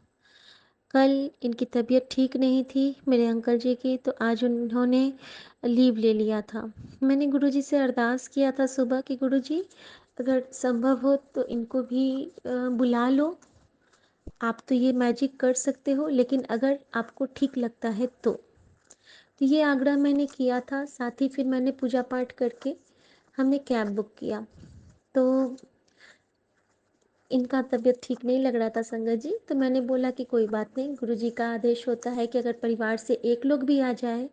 कल इनकी तबीयत ठीक नहीं थी मेरे अंकल जी की, तो आज उन्होंने लीव ले लिया था। मैंने गुरु जी से अरदास किया था सुबह कि गुरु जी अगर संभव हो तो इनको भी बुला लो, आप तो ये मैजिक कर सकते हो, लेकिन अगर आपको ठीक लगता है तो ये आग्रह मैंने किया था। साथ ही फिर मैंने पूजा पाठ करके हमने कैब बुक किया। तो इनका तबीयत ठीक नहीं लग रहा था संगत जी, तो मैंने बोला कि कोई बात नहीं, गुरुजी का आदेश होता है कि अगर परिवार से एक लोग भी आ जाए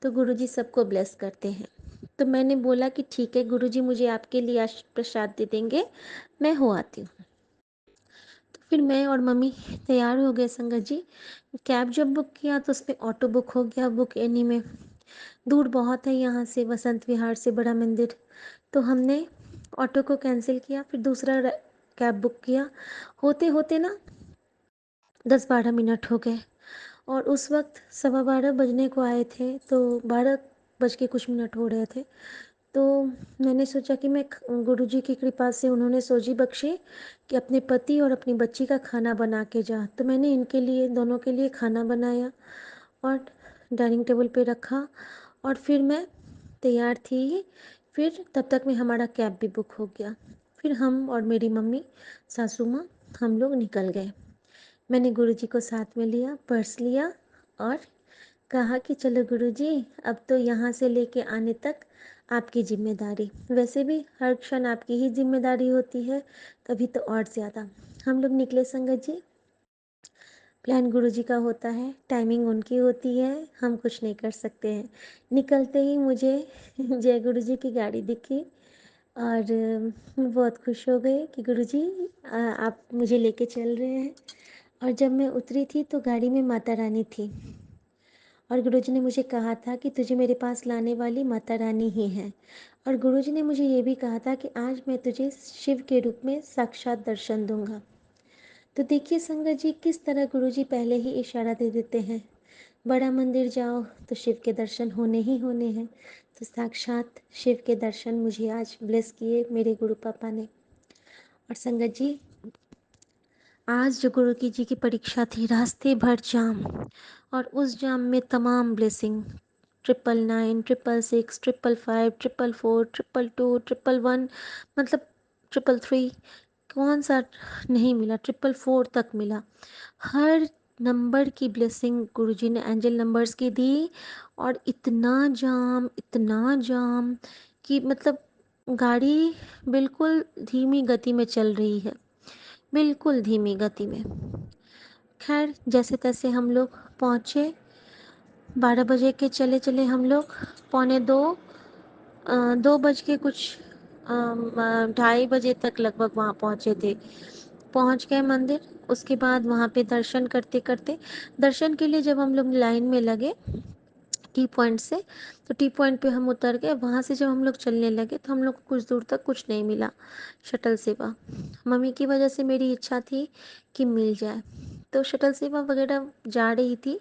तो गुरुजी सबको ब्लेस करते हैं। तो मैंने बोला कि ठीक है गुरुजी, मुझे आपके लिए आज प्रसाद दे देंगे, मैं हो आती हूँ। तो फिर मैं और मम्मी तैयार हो गए संगत जी। कैब जब बुक किया तो उसमें ऑटो बुक हो गया, बुक एनी में। दूर बहुत है यहाँ से वसंत विहार से बड़ा मंदिर, तो हमने ऑटो को कैंसिल किया, फिर दूसरा कैब बुक किया। होते होते ना 10-12 मिनट हो गए और उस वक्त 12:15 बजने को आए थे, तो 12 बज के कुछ मिनट हो रहे थे। तो मैंने सोचा कि मैं गुरुजी की कृपा से उन्होंने सोजी बख्शी कि अपने पति और अपनी बच्ची का खाना बना के जा। तो मैंने इनके लिए, दोनों के लिए खाना बनाया और डाइनिंग टेबल पे रखा और फिर मैं तैयार थी। फिर तब तक में हमारा कैब भी बुक हो गया। फिर हम और मेरी मम्मी, सासू माँ, हम लोग निकल गए। मैंने गुरुजी को साथ में लिया, पर्स लिया और कहा कि चलो गुरुजी, अब तो यहाँ से लेके आने तक आपकी जिम्मेदारी। वैसे भी हर क्षण आपकी ही जिम्मेदारी होती है, कभी तो और ज़्यादा। हम लोग निकले संगत जी। प्लान गुरुजी का होता है, टाइमिंग उनकी होती है, हम कुछ नहीं कर सकते हैं। निकलते ही मुझे जय गुरुजी की गाड़ी दिखी और मैं बहुत खुश हो गई कि गुरुजी आप मुझे लेके चल रहे हैं। और जब मैं उतरी थी तो गाड़ी में माता रानी थी और गुरुजी ने मुझे कहा था कि तुझे मेरे पास लाने वाली माता रानी ही है। और गुरुजी ने मुझे ये भी कहा था कि आज मैं तुझे शिव के रूप में साक्षात दर्शन दूंगा। तो देखिए संगत जी, किस तरह गुरुजी पहले ही इशारा दे देते हैं। बड़ा मंदिर जाओ तो शिव के दर्शन होने ही होने हैं। तो साक्षात शिव के दर्शन मुझे आज ब्लेस किए मेरे गुरु पापा ने। और संगत जी, आज जो गुरु की जी की परीक्षा थी, रास्ते भर जाम और उस जाम में तमाम ब्लेसिंग, 999, 666, 555, 444, 222, 111, मतलब 333, कौन सा नहीं मिला, 444 तक मिला। हर नंबर की ब्लेसिंग गुरुजी ने एंजल नंबर्स की दी। और इतना जाम कि मतलब गाड़ी बिल्कुल धीमी गति में चल रही है, बिल्कुल धीमी गति में। खैर जैसे तैसे हम लोग पहुँचे। 12 बजे के चले चले हम लोग 1:45, 2 बज के कुछ 2:30 बजे तक लगभग वहाँ पहुँचे थे। पहुँच गए मंदिर। उसके बाद वहाँ पे दर्शन करते करते, दर्शन के लिए जब हम लोग लाइन में लगे टी पॉइंट से, तो टी पॉइंट पे हम उतर गए। वहाँ से जब हम लोग चलने लगे तो हम लोग को कुछ दूर तक कुछ नहीं मिला शटल सेवा। मम्मी की वजह से मेरी इच्छा थी कि मिल जाए, तो शटल सेवा वगैरह जा रही थी।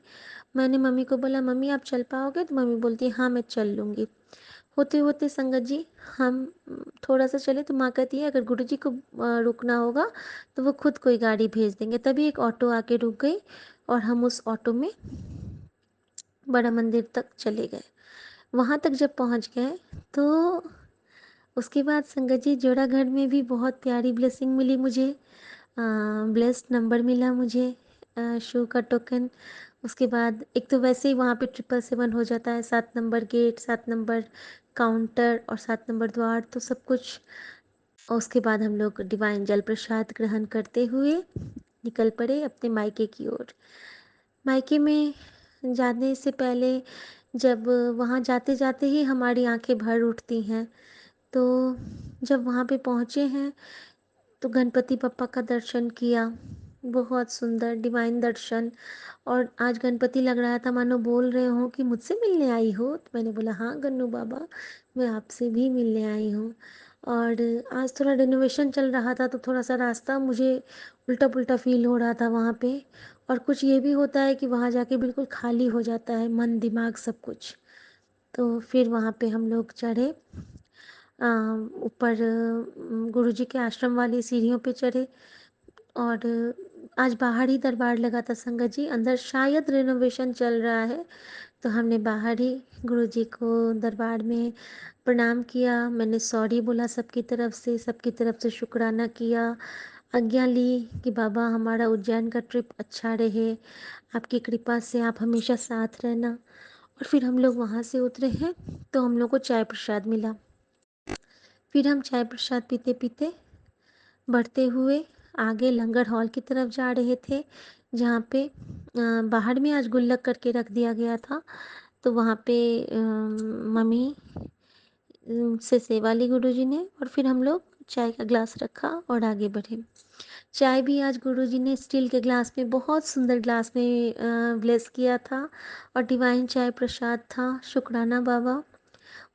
मैंने मम्मी को बोला मम्मी आप चल पाओगे, तो मम्मी बोलती हाँ मैं चल लूँगी। होते होते संगत जी हम थोड़ा सा चले तो माँ कहती है अगर गुरुजी को रुकना होगा तो वो खुद कोई गाड़ी भेज देंगे। तभी एक ऑटो आके रुक गई और हम उस ऑटो में बड़ा मंदिर तक चले गए। वहाँ तक जब पहुँच गए तो उसके बाद संगत जी जोड़ाघर में भी बहुत प्यारी ब्लेसिंग मिली मुझे। ब्लेस्ड नंबर मिला मुझे, शो का टोकन। उसके बाद एक तो वैसे ही वहाँ पे 777 हो जाता है, 7 नंबर गेट, 7 नंबर काउंटर और 7 नंबर द्वार, तो सब कुछ। और उसके बाद हम लोग डिवाइन जल प्रसाद ग्रहण करते हुए निकल पड़े अपने मायके की ओर। मायके में जाने से पहले जब वहाँ जाते-जाते ही हमारी आँखें भर उठती हैं। तो जब वहाँ पे पहुँचे हैं तो गणपति बप्पा का दर्शन किया, बहुत सुंदर डिवाइन दर्शन। और आज गणपति लग रहा था मानो बोल रहे हों कि मुझसे मिलने आई हो? तो मैंने बोला हाँ गन्नू बाबा, मैं आपसे भी मिलने आई हूँ। और आज थोड़ा रिनोवेशन चल रहा था तो थोड़ा-सा रास्ता मुझे उल्टा-पुल्टा फ़ील हो रहा था वहाँ पे। और कुछ ये भी होता है कि वहाँ जाके बिल्कुल खाली हो जाता है मन, दिमाग सब कुछ। तो फिर वहाँ पे हम लोग चढ़े, ऊपर गुरुजी के आश्रम वाली सीढ़ियों पे चढ़े। और आज बाहर ही दरबार लगा था संगत जी, अंदर शायद रिनोवेशन चल रहा है। तो हमने बाहर ही गुरुजी को दरबार में प्रणाम किया। मैंने सॉरी बोला सबकी तरफ से शुक्राना किया, आज्ञा ली कि बाबा हमारा उज्जैन का ट्रिप अच्छा रहे, आपकी कृपा से आप हमेशा साथ रहना। और फिर हम लोग वहाँ से उतरे हैं तो हम लोग को चाय प्रसाद मिला। फिर हम चाय प्रसाद पीते-पीते बढ़ते हुए आगे लंगर हॉल की तरफ जा रहे थे, जहाँ पे बाहर में आज गुल्लक करके रख दिया गया था। तो वहाँ पे मम्मी से सेवा ली गुरुजी ने और फिर हम लोग चाय का ग्लास रखा और आगे बढ़े। चाय भी आज गुरुजी ने स्टील के ग्लास में, बहुत सुंदर ग्लास में ब्लेस किया था और डिवाइन चाय प्रसाद था। शुक्राना बाबा।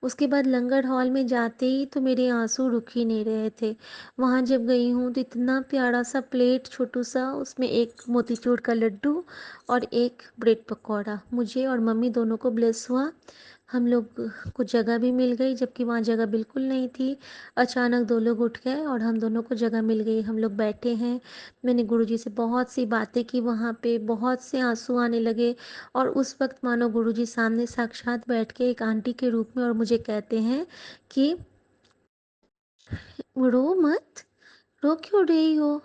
उसके बाद लंगर हॉल में जाते ही तो मेरे आंसू रुक ही नहीं रहे थे। वहाँ जब गई हूँ तो इतना प्यारा सा प्लेट छोटू सा, उसमें एक मोतीचूर का लड्डू और एक ब्रेड पकौड़ा, मुझे और मम्मी दोनों को ब्लेस हुआ। हम लोग को जगह भी मिल गई, जबकि वहाँ जगह बिल्कुल नहीं थी। अचानक दो लोग उठ गए और हम दोनों को जगह मिल गई। हम लोग बैठे हैं। मैंने गुरुजी से बहुत सी बातें की, वहाँ पे बहुत से आंसू आने लगे। और उस वक्त मानो गुरुजी सामने साक्षात बैठ के एक आंटी के रूप में और मुझे कहते हैं कि रो मत, रो क्यों रही हो?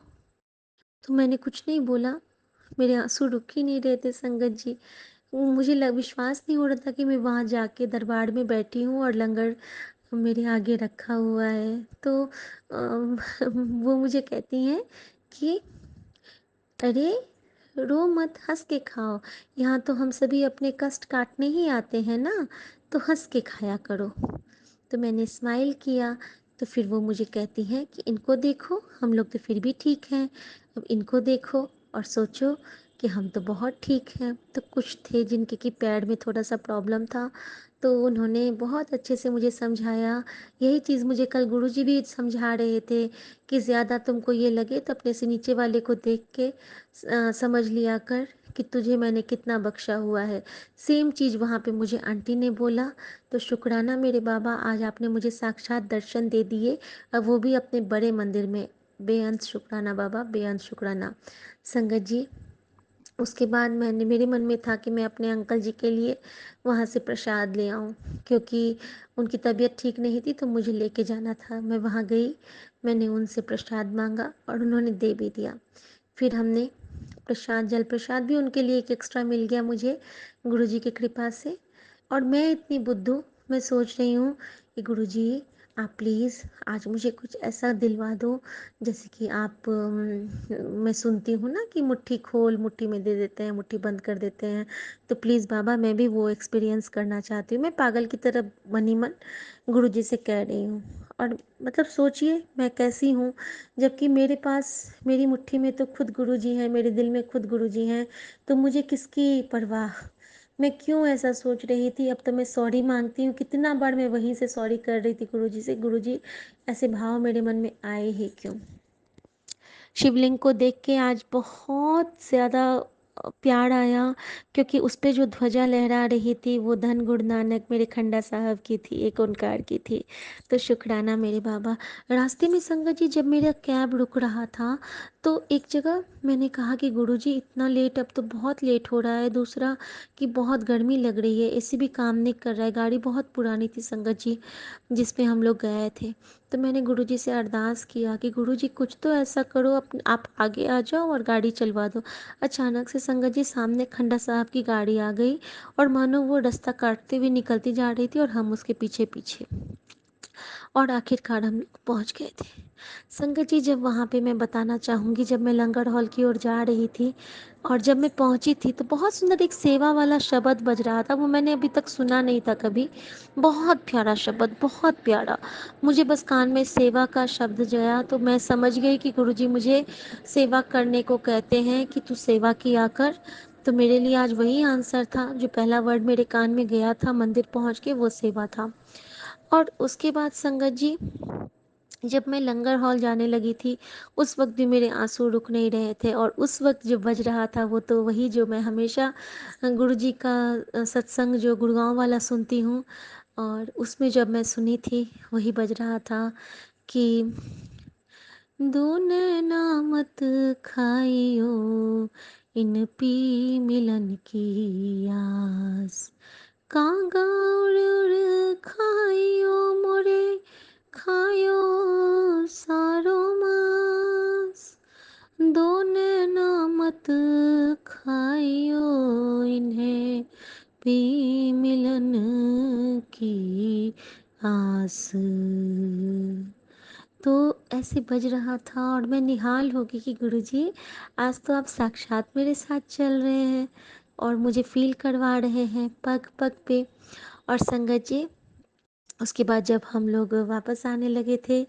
तो मैंने कुछ नहीं बोला, मेरे आंसू रुक ही नहीं रहे थे संगत जी। मुझे विश्वास नहीं हो रहा था कि मैं वहाँ जाके दरबार में बैठी हूँ और लंगर मेरे आगे रखा हुआ है। तो वो मुझे कहती हैं कि अरे रो मत, हंस के खाओ, यहाँ तो हम सभी अपने कष्ट काटने ही आते हैं ना, तो हंस के खाया करो। तो मैंने स्माइल किया। तो फिर वो मुझे कहती हैं कि इनको देखो, हम लोग तो फिर भी ठीक हैं, अब इनको देखो और सोचो कि हम तो बहुत ठीक हैं। तो कुछ थे जिनके कि पैर में थोड़ा सा प्रॉब्लम था, तो उन्होंने बहुत अच्छे से मुझे समझाया। यही चीज़ मुझे कल गुरुजी भी समझा रहे थे कि ज़्यादा तुमको ये लगे तो अपने से नीचे वाले को देख के समझ लिया कर कि तुझे मैंने कितना बख्शा हुआ है। सेम चीज़ वहाँ पे मुझे आंटी ने बोला। तो शुक्राना मेरे बाबा, आज आपने मुझे साक्षात दर्शन दे दिए, अब वो भी अपने बड़े मंदिर में। बेअंत शुक्राना बाबा, बेअंत शुक्राना संगत जी। उसके बाद मेरे मन में था कि मैं अपने अंकल जी के लिए वहाँ से प्रसाद ले आऊँ, क्योंकि उनकी तबीयत ठीक नहीं थी तो मुझे लेके जाना था। मैं वहाँ गई, मैंने उनसे प्रसाद मांगा और उन्होंने दे भी दिया। फिर हमने प्रसाद, जल प्रसाद भी उनके लिए एक एक्स्ट्रा मिल गया मुझे गुरुजी की कृपा से। और मैं इतनी बुद्धू, मैं सोच रही हूँ कि गुरुजी आप प्लीज़ आज मुझे कुछ ऐसा दिलवा दो, जैसे कि आप मैं सुनती हूँ ना कि मुट्ठी खोल मुट्ठी में दे देते हैं, मुट्ठी बंद कर देते हैं। तो प्लीज़ बाबा मैं भी वो एक्सपीरियंस करना चाहती हूँ। मैं पागल की तरह मन ही मन गुरुजी से कह रही हूँ। और मतलब सोचिए मैं कैसी हूँ, जबकि मेरे पास, मेरी मुट्ठी में तो खुद गुरुजी हैं, मेरे दिल में खुद गुरुजी हैं। तो मुझे किसकी परवाह? मैं क्यों ऐसा सोच रही थी? अब तो मैं सॉरी मांगती हूँ। कितना बार मैं वहीं से सॉरी कर रही थी गुरुजी से, गुरुजी ऐसे भाव मेरे मन में आए ही क्यों? शिवलिंग को देख के आज बहुत ज़्यादा प्यार आया, क्योंकि उस पे जो ध्वजा लहरा रही थी वो धन गुरु नानक मेरे खंडा साहब की थी, एक ओंकार की थी। तो शुक्राना मेरे बाबा। रास्ते में संगत जी जब मेरा कैब रुक रहा था तो एक जगह मैंने कहा कि गुरुजी इतना लेट, अब तो बहुत लेट हो रहा है। दूसरा कि बहुत गर्मी लग रही है, एसी भी काम नहीं कर रहा है, गाड़ी बहुत पुरानी थी संगत जी जिस पे हम लोग गए थे। तो मैंने गुरुजी से अरदास किया कि गुरुजी कुछ तो ऐसा करो, आप आगे आ जाओ और गाड़ी चलवा दो। अचानक से संगत जी सामने खंडा साहब की गाड़ी आ गई और मानो वो रास्ता काटते हुए निकलती जा रही थी और हम उसके पीछे पीछे। और आखिरकार हम लोग पहुँच गए थे। संगत जी, जब वहाँ पे मैं बताना चाहूँगी, जब मैं लंगर हॉल की ओर जा रही थी और जब मैं पहुँची थी तो बहुत सुंदर एक सेवा वाला शब्द बज रहा था। वो मैंने अभी तक सुना नहीं था कभी। बहुत प्यारा शब्द, बहुत प्यारा। मुझे बस कान में सेवा का शब्द गया तो मैं समझ गई कि गुरुजी मुझे सेवा करने को कहते हैं कि तू सेवा किया कर। तो मेरे लिए आज वही आंसर था, जो पहला वर्ड मेरे कान में गया था मंदिर पहुँच के, वो सेवा था। और उसके बाद संगत जी, जब मैं लंगर हॉल जाने लगी थी, उस वक्त भी मेरे आंसू रुक नहीं रहे थे। और उस वक्त जो बज रहा था वो तो वही जो मैं हमेशा गुरुजी का सत्संग जो गुड़गांव वाला सुनती हूँ, और उसमें जब मैं सुनी थी वही बज रहा था कि दूने मत खाइयो, इन पी मिलन की आस, कागा उड़ उड़ खाइयो मोरे, खायो सारो मास, दोने मत खाइयो, इन्हें पी मिलन की आस। तो ऐसे बज रहा था और मैं निहाल हो गई कि गुरुजी, आज तो आप साक्षात मेरे साथ चल रहे हैं और मुझे फील करवा रहे हैं पग पग पे। और संगत जी, उसके बाद जब हम लोग वापस आने लगे थे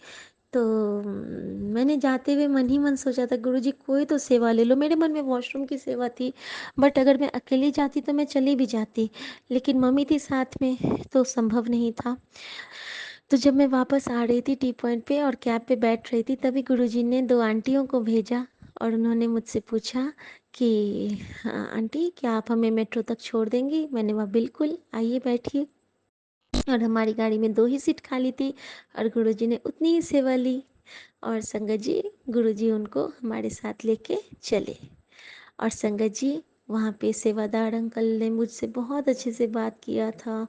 तो मैंने जाते हुए मन ही मन सोचा था, गुरुजी कोई तो सेवा ले लो। मेरे मन में वॉशरूम की सेवा थी, बट अगर मैं अकेली जाती तो मैं चली भी जाती, लेकिन मम्मी थी साथ में तो संभव नहीं था। तो जब मैं वापस आ रही थी टी पॉइंट पे और कैब पे बैठ रही थी, तभी गुरुजी ने दो आंटियों को भेजा और उन्होंने मुझसे पूछा कि हाँ आंटी, क्या आप हमें मेट्रो तक छोड़ देंगी? मैंने कहा बिल्कुल, आइए बैठिए। और हमारी गाड़ी में 2 ही सीट खाली थी और गुरुजी ने उतनी ही सेवा ली। और संगत जी, गुरुजी उनको हमारे साथ लेके चले। और संगत जी, वहाँ पे सेवादार अंकल ने मुझसे बहुत अच्छे से बात किया था।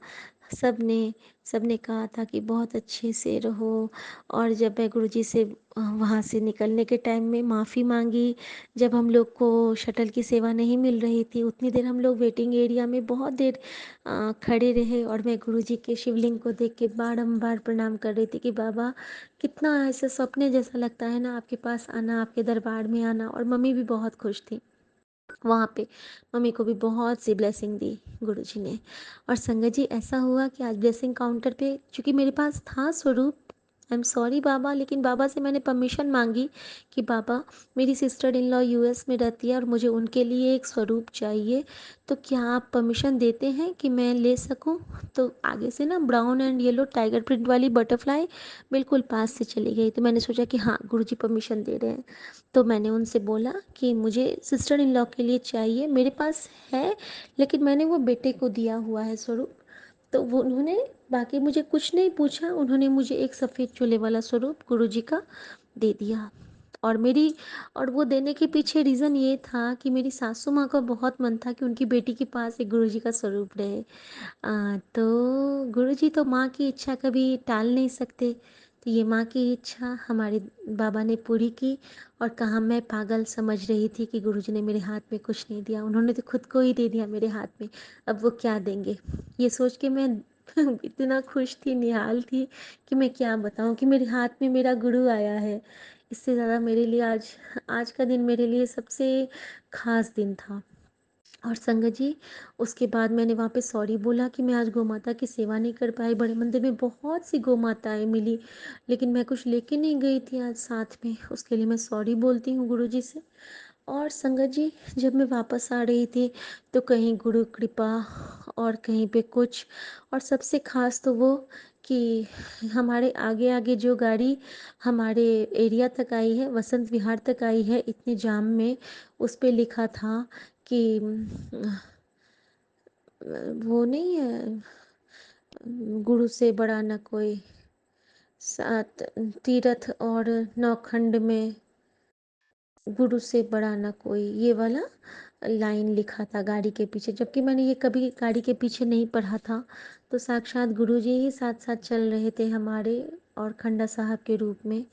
सबने सबने कहा था कि बहुत अच्छे से रहो। और जब मैं गुरुजी से वहाँ से निकलने के टाइम में माफ़ी मांगी, जब हम लोग को शटल की सेवा नहीं मिल रही थी, उतनी देर हम लोग वेटिंग एरिया में बहुत देर खड़े रहे और मैं गुरुजी के शिवलिंग को देख के बारंबार प्रणाम कर रही थी कि बाबा, कितना ऐसे सपने जैसा लगता है ना आपके पास आना, आपके दरबार में आना। और मम्मी भी बहुत खुश थी वहाँ पे। मम्मी को भी बहुत सी ब्लेसिंग दी गुरुजी ने। और संगत जी, ऐसा हुआ कि आज ब्लेसिंग काउंटर पे, चूँकि मेरे पास था स्वरूप, आई एम सॉरी बाबा, लेकिन बाबा से मैंने परमिशन मांगी कि बाबा, मेरी सिस्टर इन लॉ यूएस में रहती है और मुझे उनके लिए एक स्वरूप चाहिए, तो क्या आप परमिशन देते हैं कि मैं ले सकूं? तो आगे से ना brown and yellow tiger print वाली बटरफ्लाई बिल्कुल पास से चली गई। तो मैंने सोचा कि हाँ, गुरुजी परमिशन दे रहे हैं। तो मैंने उनसे बोला कि मुझे सिस्टर इन लॉ के लिए चाहिए, मेरे पास है लेकिन मैंने वो बेटे को दिया हुआ है स्वरूप। तो वो उन्होंने बाकी मुझे कुछ नहीं पूछा, उन्होंने मुझे एक सफ़ेद चूल्हे वाला स्वरूप गुरुजी का दे दिया। और मेरी और वो देने के पीछे रीज़न ये था कि मेरी सासू माँ का बहुत मन था कि उनकी बेटी के पास एक गुरुजी का स्वरूप रहे। तो गुरुजी तो माँ की इच्छा कभी टाल नहीं सकते। तो ये माँ की इच्छा हमारे बाबा ने पूरी की। और कहाँ मैं पागल समझ रही थी कि गुरुजी ने मेरे हाथ में कुछ नहीं दिया, उन्होंने तो खुद को ही दे दिया मेरे हाथ में। अब वो क्या देंगे, ये सोच के मैं इतना खुश थी, निहाल थी कि मैं क्या बताऊँ कि मेरे हाथ में मेरा गुरु आया है। इससे ज़्यादा मेरे लिए आज आज का दिन मेरे लिए सबसे ख़ास दिन था। और संगत जी, उसके बाद मैंने वहाँ पे सॉरी बोला कि मैं आज गौ माता की सेवा नहीं कर पाई। बड़े मंदिर में बहुत सी गौ माताएँ मिली, लेकिन मैं कुछ लेके नहीं गई थी आज साथ में, उसके लिए मैं सॉरी बोलती हूँ गुरुजी से। और संगत जी, जब मैं वापस आ रही थी तो कहीं गुरु कृपा और कहीं पे कुछ, और सबसे ख़ास तो वो कि हमारे आगे आगे जो गाड़ी हमारे एरिया तक आई है, वसंत विहार तक आई है, इतने जाम में, उस पे लिखा था कि वो नहीं है, गुरु से बड़ा न कोई, सात तीर्थ और नौखंड में गुरु से बड़ा न कोई, ये वाला लाइन लिखा था गाड़ी के पीछे। जबकि मैंने ये कभी गाड़ी के पीछे नहीं पढ़ा था। तो साक्षात गुरुजी ही साथ साथ चल रहे थे हमारे, और खंडा साहब के रूप में।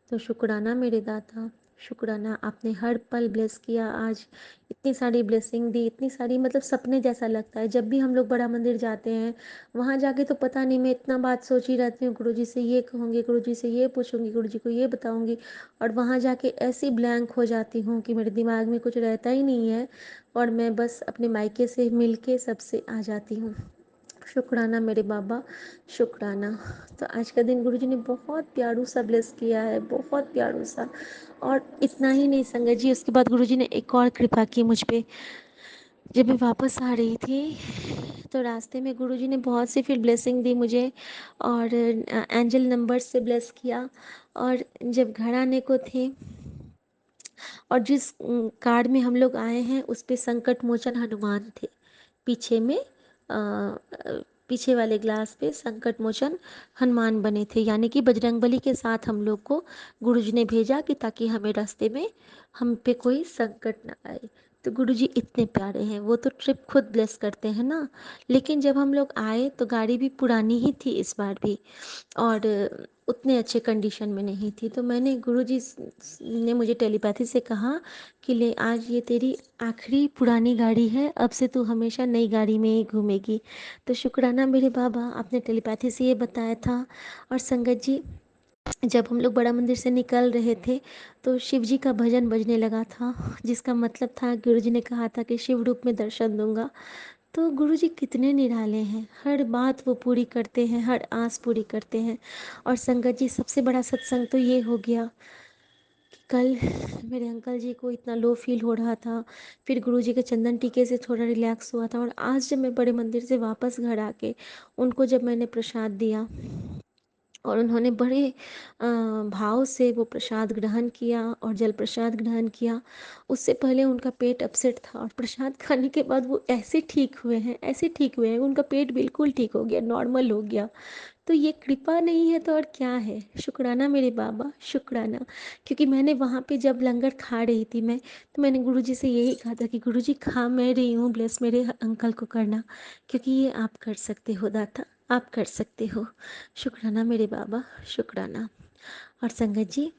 तो शुक्राना मेरे दाता, शुक्राना, आपने हर पल ब्लेस किया आज, इतनी सारी ब्लेसिंग दी, इतनी सारी मतलब सपने जैसा लगता है। जब भी हम लोग बड़ा मंदिर जाते हैं, वहाँ जाके तो पता नहीं मैं इतना बात सोची रहती हूँ, गुरुजी से ये कहूँगी, गुरुजी से ये पूछूँगी, गुरुजी को ये बताऊँगी, और वहाँ जाके ऐसी ब्लैंक हो जाती हूँ कि मेरे दिमाग में कुछ रहता ही नहीं है और मैं बस अपने मायके से मिल के सबसे आ जाती हूँ। शुक्राना मेरे बाबा, शुक्राना। तो आज का दिन गुरुजी ने बहुत प्यारू सा ब्लेस किया है, बहुत प्यारू सा। और इतना ही नहीं संगत जी, उसके बाद गुरुजी ने एक और कृपा की मुझ पे। जब मैं वापस आ रही थी तो रास्ते में गुरुजी ने बहुत सी फिर ब्लेसिंग दी मुझे और एंजल नंबर से ब्लेस किया। और जब घर आने को थे और जिस कार्ड में हम लोग आए हैं उस पे संकट मोचन हनुमान थे, पीछे में पीछे वाले ग्लास पे संकट मोचन हनुमान बने थे, यानी कि बजरंगबली के साथ हम लोग को गुरुजी ने भेजा कि ताकि हमें रास्ते में हम पे कोई संकट ना आए। तो गुरुजी इतने प्यारे हैं, वो तो ट्रिप खुद ब्लेस करते हैं ना। लेकिन जब हम लोग आए तो गाड़ी भी पुरानी ही थी इस बार भी, और उतने अच्छे कंडीशन में नहीं थी। तो मैंने गुरुजी ने मुझे टेलीपैथी से कहा कि ले आज ये तेरी आखिरी पुरानी गाड़ी है, अब से तू हमेशा नई गाड़ी में ही घूमेगी। तो शुक्राना मेरे बाबा, आपने टेलीपैथी से ये बताया था। और संगत जी, जब हम लोग बड़ा मंदिर से निकल रहे थे तो शिव जी का भजन बजने लगा था, जिसका मतलब था गुरुजी ने कहा था कि शिव रूप में दर्शन दूंगा। तो गुरुजी कितने निराले हैं, हर बात वो पूरी करते हैं, हर आस पूरी करते हैं। और संगत जी, सबसे बड़ा सत्संग तो ये हो गया कि कल मेरे अंकल जी को इतना लो फील हो रहा था, फिर गुरुजी के चंदन टीके से थोड़ा रिलैक्स हुआ था। और आज जब मैं बड़े मंदिर से वापस घर आके उनको जब मैंने प्रसाद दिया और उन्होंने बड़े भाव से वो प्रसाद ग्रहण किया और जल प्रसाद ग्रहण किया। उससे पहले उनका पेट अपसेट था और प्रसाद खाने के बाद वो ऐसे ठीक हुए हैं, ऐसे ठीक हुए हैं, उनका पेट बिल्कुल ठीक हो गया, नॉर्मल हो गया। तो ये कृपा नहीं है तो और क्या है। शुक्राना मेरे बाबा, शुक्राना। क्योंकि मैंने वहाँ पे जब लंगर खा रही थी मैं, तो मैंने गुरुजी से यही कहा था कि गुरुजी खा मैं रही हूँ, ब्लेस मेरे अंकल को करना, क्योंकि ये आप कर सकते हो दाता, आप कर सकते हो। शुक्राना मेरे बाबा, शुक्राना। और संगत जी,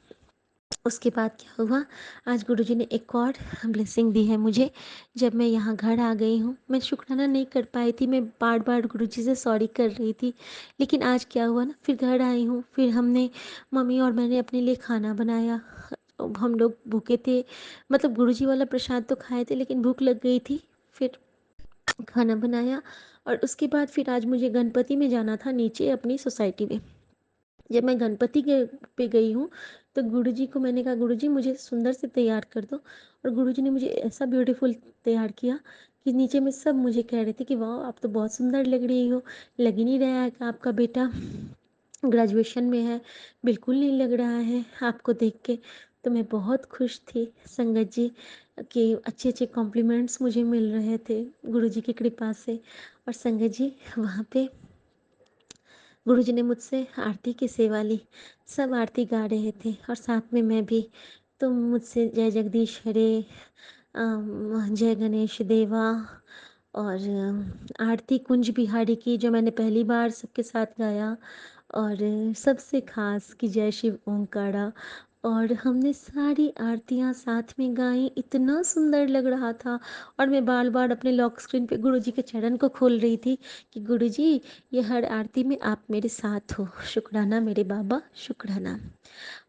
उसके बाद क्या हुआ, आज गुरुजी ने एक और ब्लेसिंग दी है मुझे। जब मैं यहाँ घर आ गई हूँ, मैं शुक्राना नहीं कर पाई थी, मैं बार बार गुरुजी से सॉरी कर रही थी। लेकिन आज क्या हुआ ना, फिर घर आई हूँ, फिर हमने मम्मी और मैंने अपने लिए खाना बनाया। हम लोग भूखे थे, मतलब गुरुजी वाला प्रसाद तो खाए थे लेकिन भूख लग गई थी, फिर खाना बनाया। और उसके बाद फिर आज मुझे गणपति में जाना था, नीचे अपनी सोसाइटी में। जब मैं गणपति के पे गई हूँ तो गुरुजी को मैंने कहा, गुरुजी मुझे सुंदर से तैयार कर दो। और गुरुजी ने मुझे ऐसा ब्यूटीफुल तैयार किया कि नीचे में सब मुझे कह रहे थे कि वाह आप तो बहुत सुंदर लग रही हो, लग ही नहीं रहा है कि आपका बेटा ग्रेजुएशन में है, बिल्कुल नहीं लग रहा है आपको देख के। तो मैं बहुत खुश थी संगत जी कि अच्छे अच्छे कॉम्प्लीमेंट्स मुझे मिल रहे थे गुरुजी की कृपा से। और संगत जी, वहाँ पे गुरुजी ने मुझसे आरती की सेवा ली, सब आरती गा रहे थे और साथ में मैं भी। तो मुझसे जय जगदीश हरे, जय गणेश देवा, और आरती कुंज बिहारी की जो मैंने पहली बार सबके साथ गाया, और सबसे खास कि जय शिव ओंकारा। और हमने सारी आरतियाँ साथ में गाई, इतना सुंदर लग रहा था। और मैं बार बार अपने लॉक स्क्रीन पे गुरुजी के चरण को खोल रही थी कि गुरुजी ये हर आरती में आप मेरे साथ हो। शुक्राना मेरे बाबा, शुक्राना।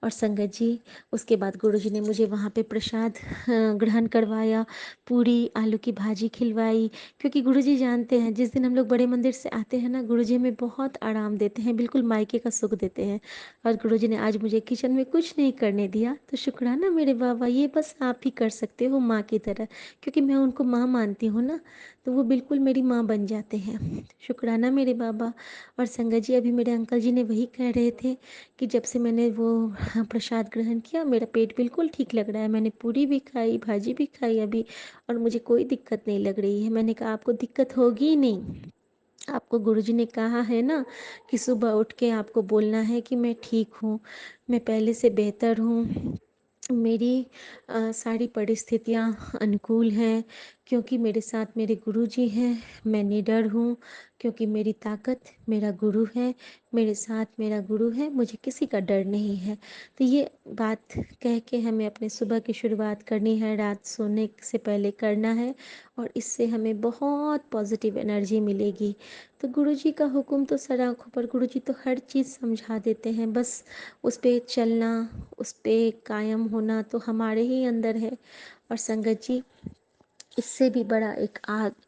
और संगत जी, उसके बाद गुरुजी ने मुझे वहाँ पे प्रसाद ग्रहण करवाया, पूरी आलू की भाजी खिलवाई। क्योंकि गुरुजी जानते हैं जिस दिन हम लोग बड़े मंदिर से आते हैं ना, गुरुजी हमें बहुत आराम देते हैं, बिल्कुल मायके का सुख देते हैं। और गुरुजी ने आज मुझे किचन में कुछ नहीं करने दिया। तो शुक्राना मेरे बाबा, ये बस आप ही कर सकते हो माँ की तरह, क्योंकि मैं उनको माँ मानती हूँ ना, तो वो बिल्कुल मेरी माँ बन जाते हैं। शुक्राना मेरे बाबा। और संगत जी, अभी मेरे अंकल जी ने वही कह रहे थे कि जब से मैंने वो प्रसाद ग्रहण किया मेरा पेट बिल्कुल ठीक लग रहा है, मैंने पूरी भी खाई, भाजी भी खाई अभी, और मुझे कोई दिक्कत नहीं लग रही है। मैंने कहा आपको दिक्कत होगी ही नहीं, आपको गुरुजी ने कहा है ना कि सुबह उठ के आपको बोलना है कि मैं ठीक हूँ, मैं पहले से बेहतर हूँ, मेरी सारी परिस्थितियाँ अनुकूल हैं, क्योंकि मेरे साथ मेरे गुरुजी हैं, मैं निडर हूँ, क्योंकि मेरी ताकत मेरा गुरु है, मेरे साथ मेरा गुरु है, मुझे किसी का डर नहीं है। तो ये बात कह के हमें अपने सुबह की शुरुआत करनी है, रात सोने से पहले करना है और इससे हमें बहुत पॉजिटिव एनर्जी मिलेगी। तो गुरुजी का हुक्म तो सर आँखों पर, गुरुजी तो हर चीज़ समझा देते हैं, बस उस पे चलना, उस पे कायम होना तो हमारे ही अंदर है। और संगत जी, इससे भी बड़ा एक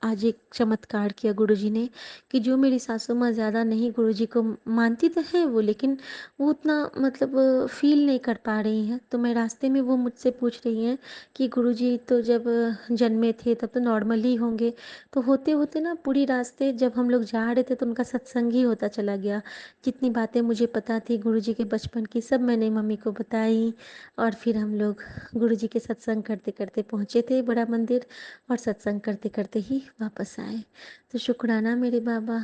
आज एक चमत्कार किया गुरुजी ने कि जो मेरी सासू माँ ज़्यादा नहीं गुरुजी को मानती तो है वो, लेकिन वो उतना मतलब फील नहीं कर पा रही हैं। तो मैं रास्ते में वो मुझसे पूछ रही हैं कि गुरुजी तो जब जन्मे थे तब तो नॉर्मल ही होंगे। तो होते होते ना पूरी रास्ते जब हम लोग जा रहे थे तो उनका सत्संग ही होता चला गया। जितनी बातें मुझे पता थी गुरुजी के बचपन की सब मैंने मम्मी को बताई और फिर हम लोग गुरुजी के सत्संग करते करते पहुँचे थे बड़ा मंदिर और सत्संग करते करते ही वापस आए। तो शुक्राना मेरे बाबा,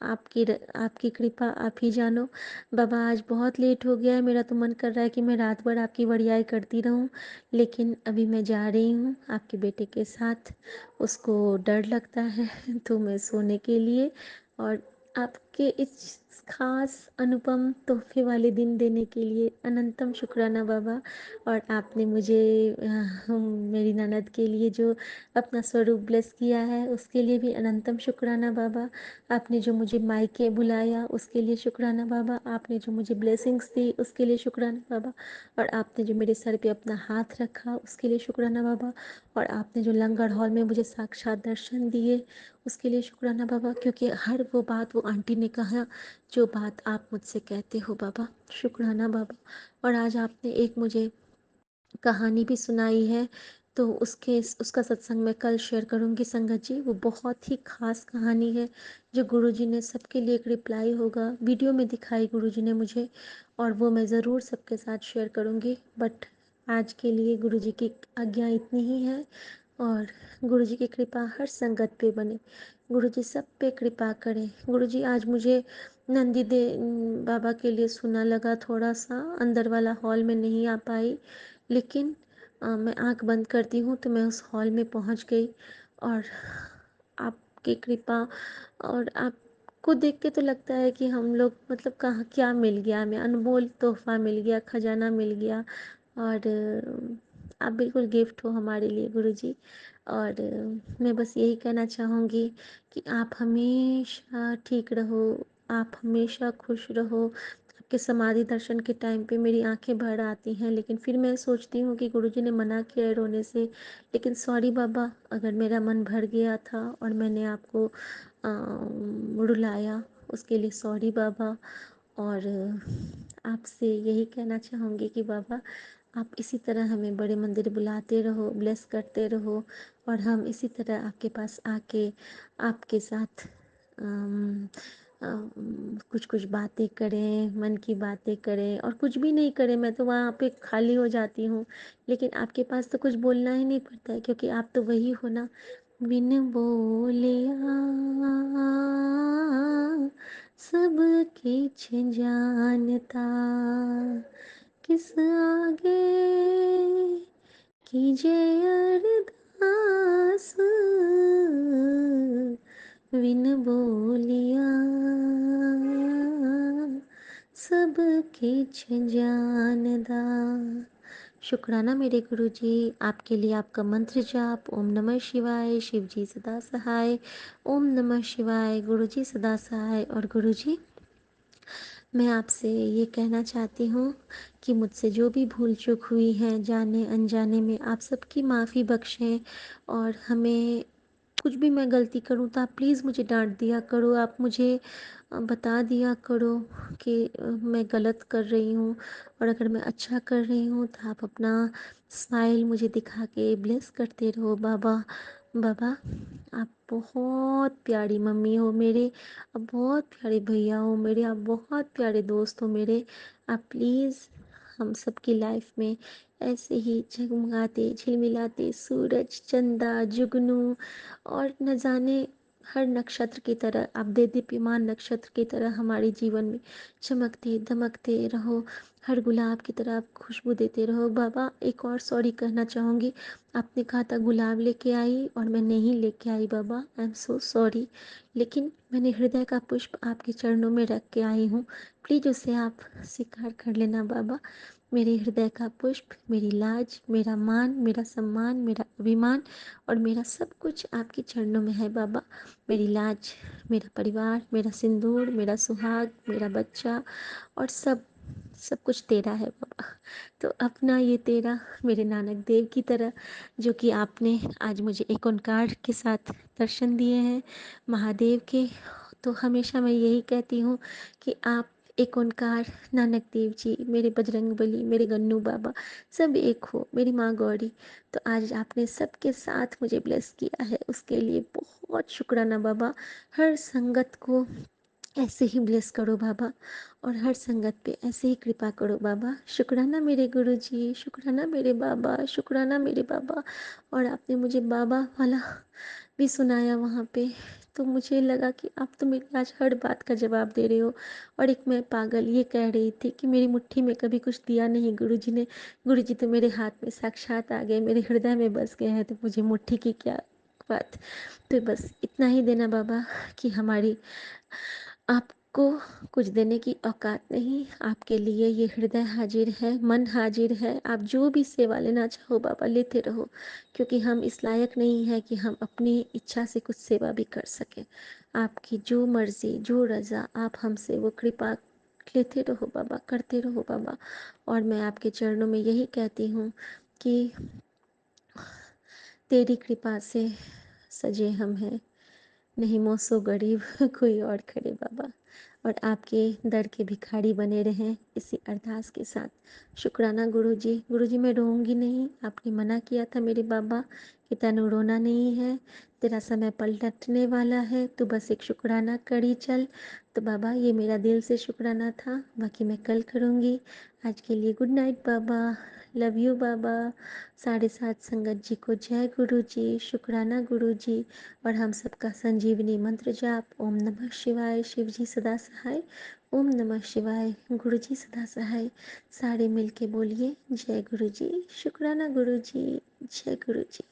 आपकी कृपा आप ही जानो। बाबा आज बहुत लेट हो गया है, मेरा तो मन कर रहा है कि मैं रात भर आपकी बड़ियाई करती रहूं, लेकिन अभी मैं जा रही हूँ आपके बेटे के साथ। उसको डर लगता है तो मैं सोने के लिए और आपके इस खास अनुपम तोहफे वाले दिन देने के लिए अनंतम शुक्राना बाबा। और आपने मुझे मेरी ननद के लिए जो अपना स्वरूप ब्लेस किया है उसके लिए भी अनंतम शुक्राना बाबा। आपने जो मुझे मायके बुलाया उसके लिए शुक्राना बाबा। आपने जो मुझे ब्लेसिंग्स दी उसके लिए शुक्राना बाबा। और आपने जो मेरे सर पे अपना हाथ रखा उसके लिए शुक्राना बाबा। और आपने जो लंगर हॉल में मुझे साक्षात दर्शन दिए उसके लिए शुक्राना बाबा, क्योंकि हर वो बात वो आंटी ने कहा जो बात आप मुझसे कहते हो बाबा। शुक्राना बाबा। और आज आपने एक मुझे कहानी भी सुनाई है तो उसका सत्संग मैं कल शेयर करूंगी संगत जी। वो बहुत ही खास कहानी है जो गुरुजी ने सबके लिए एक रिप्लाई होगा वीडियो में दिखाई गुरुजी ने मुझे, और वो मैं ज़रूर सबके साथ शेयर करूंगी। बट आज के लिए गुरुजी की आज्ञा इतनी ही है और गुरुजी की कृपा हर संगत पे बने, गुरुजी सब पे कृपा करें। गुरुजी आज मुझे नंदी दे बाबा के लिए सुना लगा, थोड़ा सा अंदर वाला हॉल में नहीं आ पाई, लेकिन मैं आंख बंद करती हूँ तो मैं उस हॉल में पहुँच गई। और आपकी कृपा और आपको देख के तो लगता है कि हम लोग मतलब कहाँ क्या मिल गया, हमें अनमोल तोहफा मिल गया, खजाना मिल गया। और आप बिल्कुल गिफ्ट हो हमारे लिए गुरुजी। और मैं बस यही कहना चाहूँगी कि आप हमेशा ठीक रहो, आप हमेशा खुश रहो। आपके समाधि दर्शन के टाइम पे मेरी आंखें भर आती हैं, लेकिन फिर मैं सोचती हूँ कि गुरुजी ने मना किया है रोने से। लेकिन सॉरी बाबा, अगर मेरा मन भर गया था और मैंने आपको रुलाया उसके लिए सॉरी बाबा। और आपसे यही कहना चाहूँगी कि बाबा आप इसी तरह हमें बड़े मंदिर बुलाते रहो, ब्लेस करते रहो और हम इसी तरह आपके पास आके आपके साथ कुछ कुछ बातें करें, मन की बातें करें, और कुछ भी नहीं करें मैं तो वहाँ पे खाली हो जाती हूँ। लेकिन आपके पास तो कुछ बोलना ही नहीं पड़ता है, क्योंकि आप तो वही हो ना। बिन बोलिया सब किछ जानता, किस आगे कीजे अरदास, बिन बोलिया सब किछ जानदा। शुक्राना मेरे गुरुजी। आपके लिए आपका मंत्र जाप ओम नमः शिवाय, शिव जी सदा सहाय। ओम नमः शिवाय, गुरुजी सदा सहाय। और गुरुजी मैं आपसे ये कहना चाहती हूँ कि मुझसे जो भी भूल चूक हुई है जाने अनजाने में, आप सबकी माफ़ी बख्शें। और हमें कुछ भी मैं गलती करूँ तो आप प्लीज़ मुझे डांट दिया करो, आप मुझे बता दिया करो कि मैं गलत कर रही हूँ। और अगर मैं अच्छा कर रही हूँ तो आप अपना स्माइल मुझे दिखा के ब्लेस करते रहो बाबा। बाबा आप बहुत प्यारी मम्मी हो मेरे, आप बहुत प्यारे भैया हो मेरे, आप बहुत प्यारे दोस्त हो मेरे। आप प्लीज़ हम सबकी लाइफ में ऐसे ही जगमगाते झिलमिलाते सूरज, चंदा, जुगनू और न जाने हर नक्षत्र की तरह आप देदीप्यमान नक्षत्र की तरह हमारे जीवन में चमकते दमकते रहो। हर गुलाब की तरह आप खुशबू देते रहो। बाबा एक और सॉरी कहना चाहूँगी, आपने कहा था गुलाब लेके आई और मैं नहीं लेके आई बाबा, आई एम सो सॉरी। लेकिन मैंने हृदय का पुष्प आपके चरणों में रख के आई हूँ, प्लीज़ उसे आप स्वीकार कर लेना बाबा। मेरे हृदय का पुष्प, मेरी लाज, मेरा मान, मेरा सम्मान, मेरा अभिमान और मेरा सब कुछ आपके चरणों में है बाबा। मेरी लाज, मेरा परिवार, मेरा सिंदूर, मेरा सुहाग, मेरा बच्चा और सब कुछ तेरा है बाबा। तो अपना ये तेरा मेरे नानक देव की तरह, जो कि आपने आज मुझे एक ओंकार के साथ दर्शन दिए हैं महादेव के। तो हमेशा मैं यही कहती हूँ कि आप एक ओंकार, नानक देव जी, मेरे बजरंगबली, मेरे गन्नू बाबा, सब एक हो, मेरी माँ गौरी। तो आज आपने सबके साथ मुझे ब्लेस किया है, उसके लिए बहुत शुक्राना बाबा। हर संगत को ऐसे ही ब्लेस करो बाबा और हर संगत पे ऐसे ही कृपा करो बाबा। शुक्राना मेरे गुरुजी, शुक्राना मेरे बाबा, शुक्राना मेरे बाबा। और आपने मुझे बाबा वाला भी सुनाया वहाँ पे, तो मुझे लगा कि आप तो मेरी आज हर बात का जवाब दे रहे हो। और एक मैं पागल ये कह रही थी कि मेरी मुट्ठी में कभी कुछ दिया नहीं गुरुजी ने, गुरुजी तो मेरे हाथ में साक्षात आ गए, मेरे हृदय में बस गए हैं, तो मुझे मुट्ठी की क्या बात। तो बस इतना ही देना बाबा कि हमारी आपको कुछ देने की औकात नहीं, आपके लिए ये हृदय हाजिर है, मन हाजिर है। आप जो भी सेवा लेना चाहो बाबा लेते रहो, क्योंकि हम इस लायक नहीं है कि हम अपनी इच्छा से कुछ सेवा भी कर सकें। आपकी जो मर्जी, जो रज़ा, आप हमसे वो कृपा लेते रहो बाबा, करते रहो बाबा। और मैं आपके चरणों में यही कहती हूँ कि तेरी कृपा से सजे हम हैं, नहीं मोसो गरीब कोई और खड़े बाबा। और आपके दर के भिखारी बने रहें, इसी अरदास के साथ। शुक्राना गुरुजी। गुरुजी मैं रोऊंगी नहीं, आपने मना किया था मेरे बाबा कि तनु रोना नहीं है, तेरा समय पलटने वाला है, तू बस एक शुक्राना करी चल। तो बाबा ये मेरा दिल से शुक्राना था, बाकी मैं कल करूँगी। आज के लिए गुड नाइट बाबा, लव यू बाबा। 7:30 संगत जी को जय गुरु जी, शुक्राना गुरु जी। और हम सबका संजीवनी मंत्र जाप, ओम नमः शिवाय, शिव जी सदा सहाय, ओम नमः शिवाय, गुरु जी सदा सहाय। सारे मिलके बोलिए जय गुरु जी, शुक्राना गुरु जी, जय गुरु जी।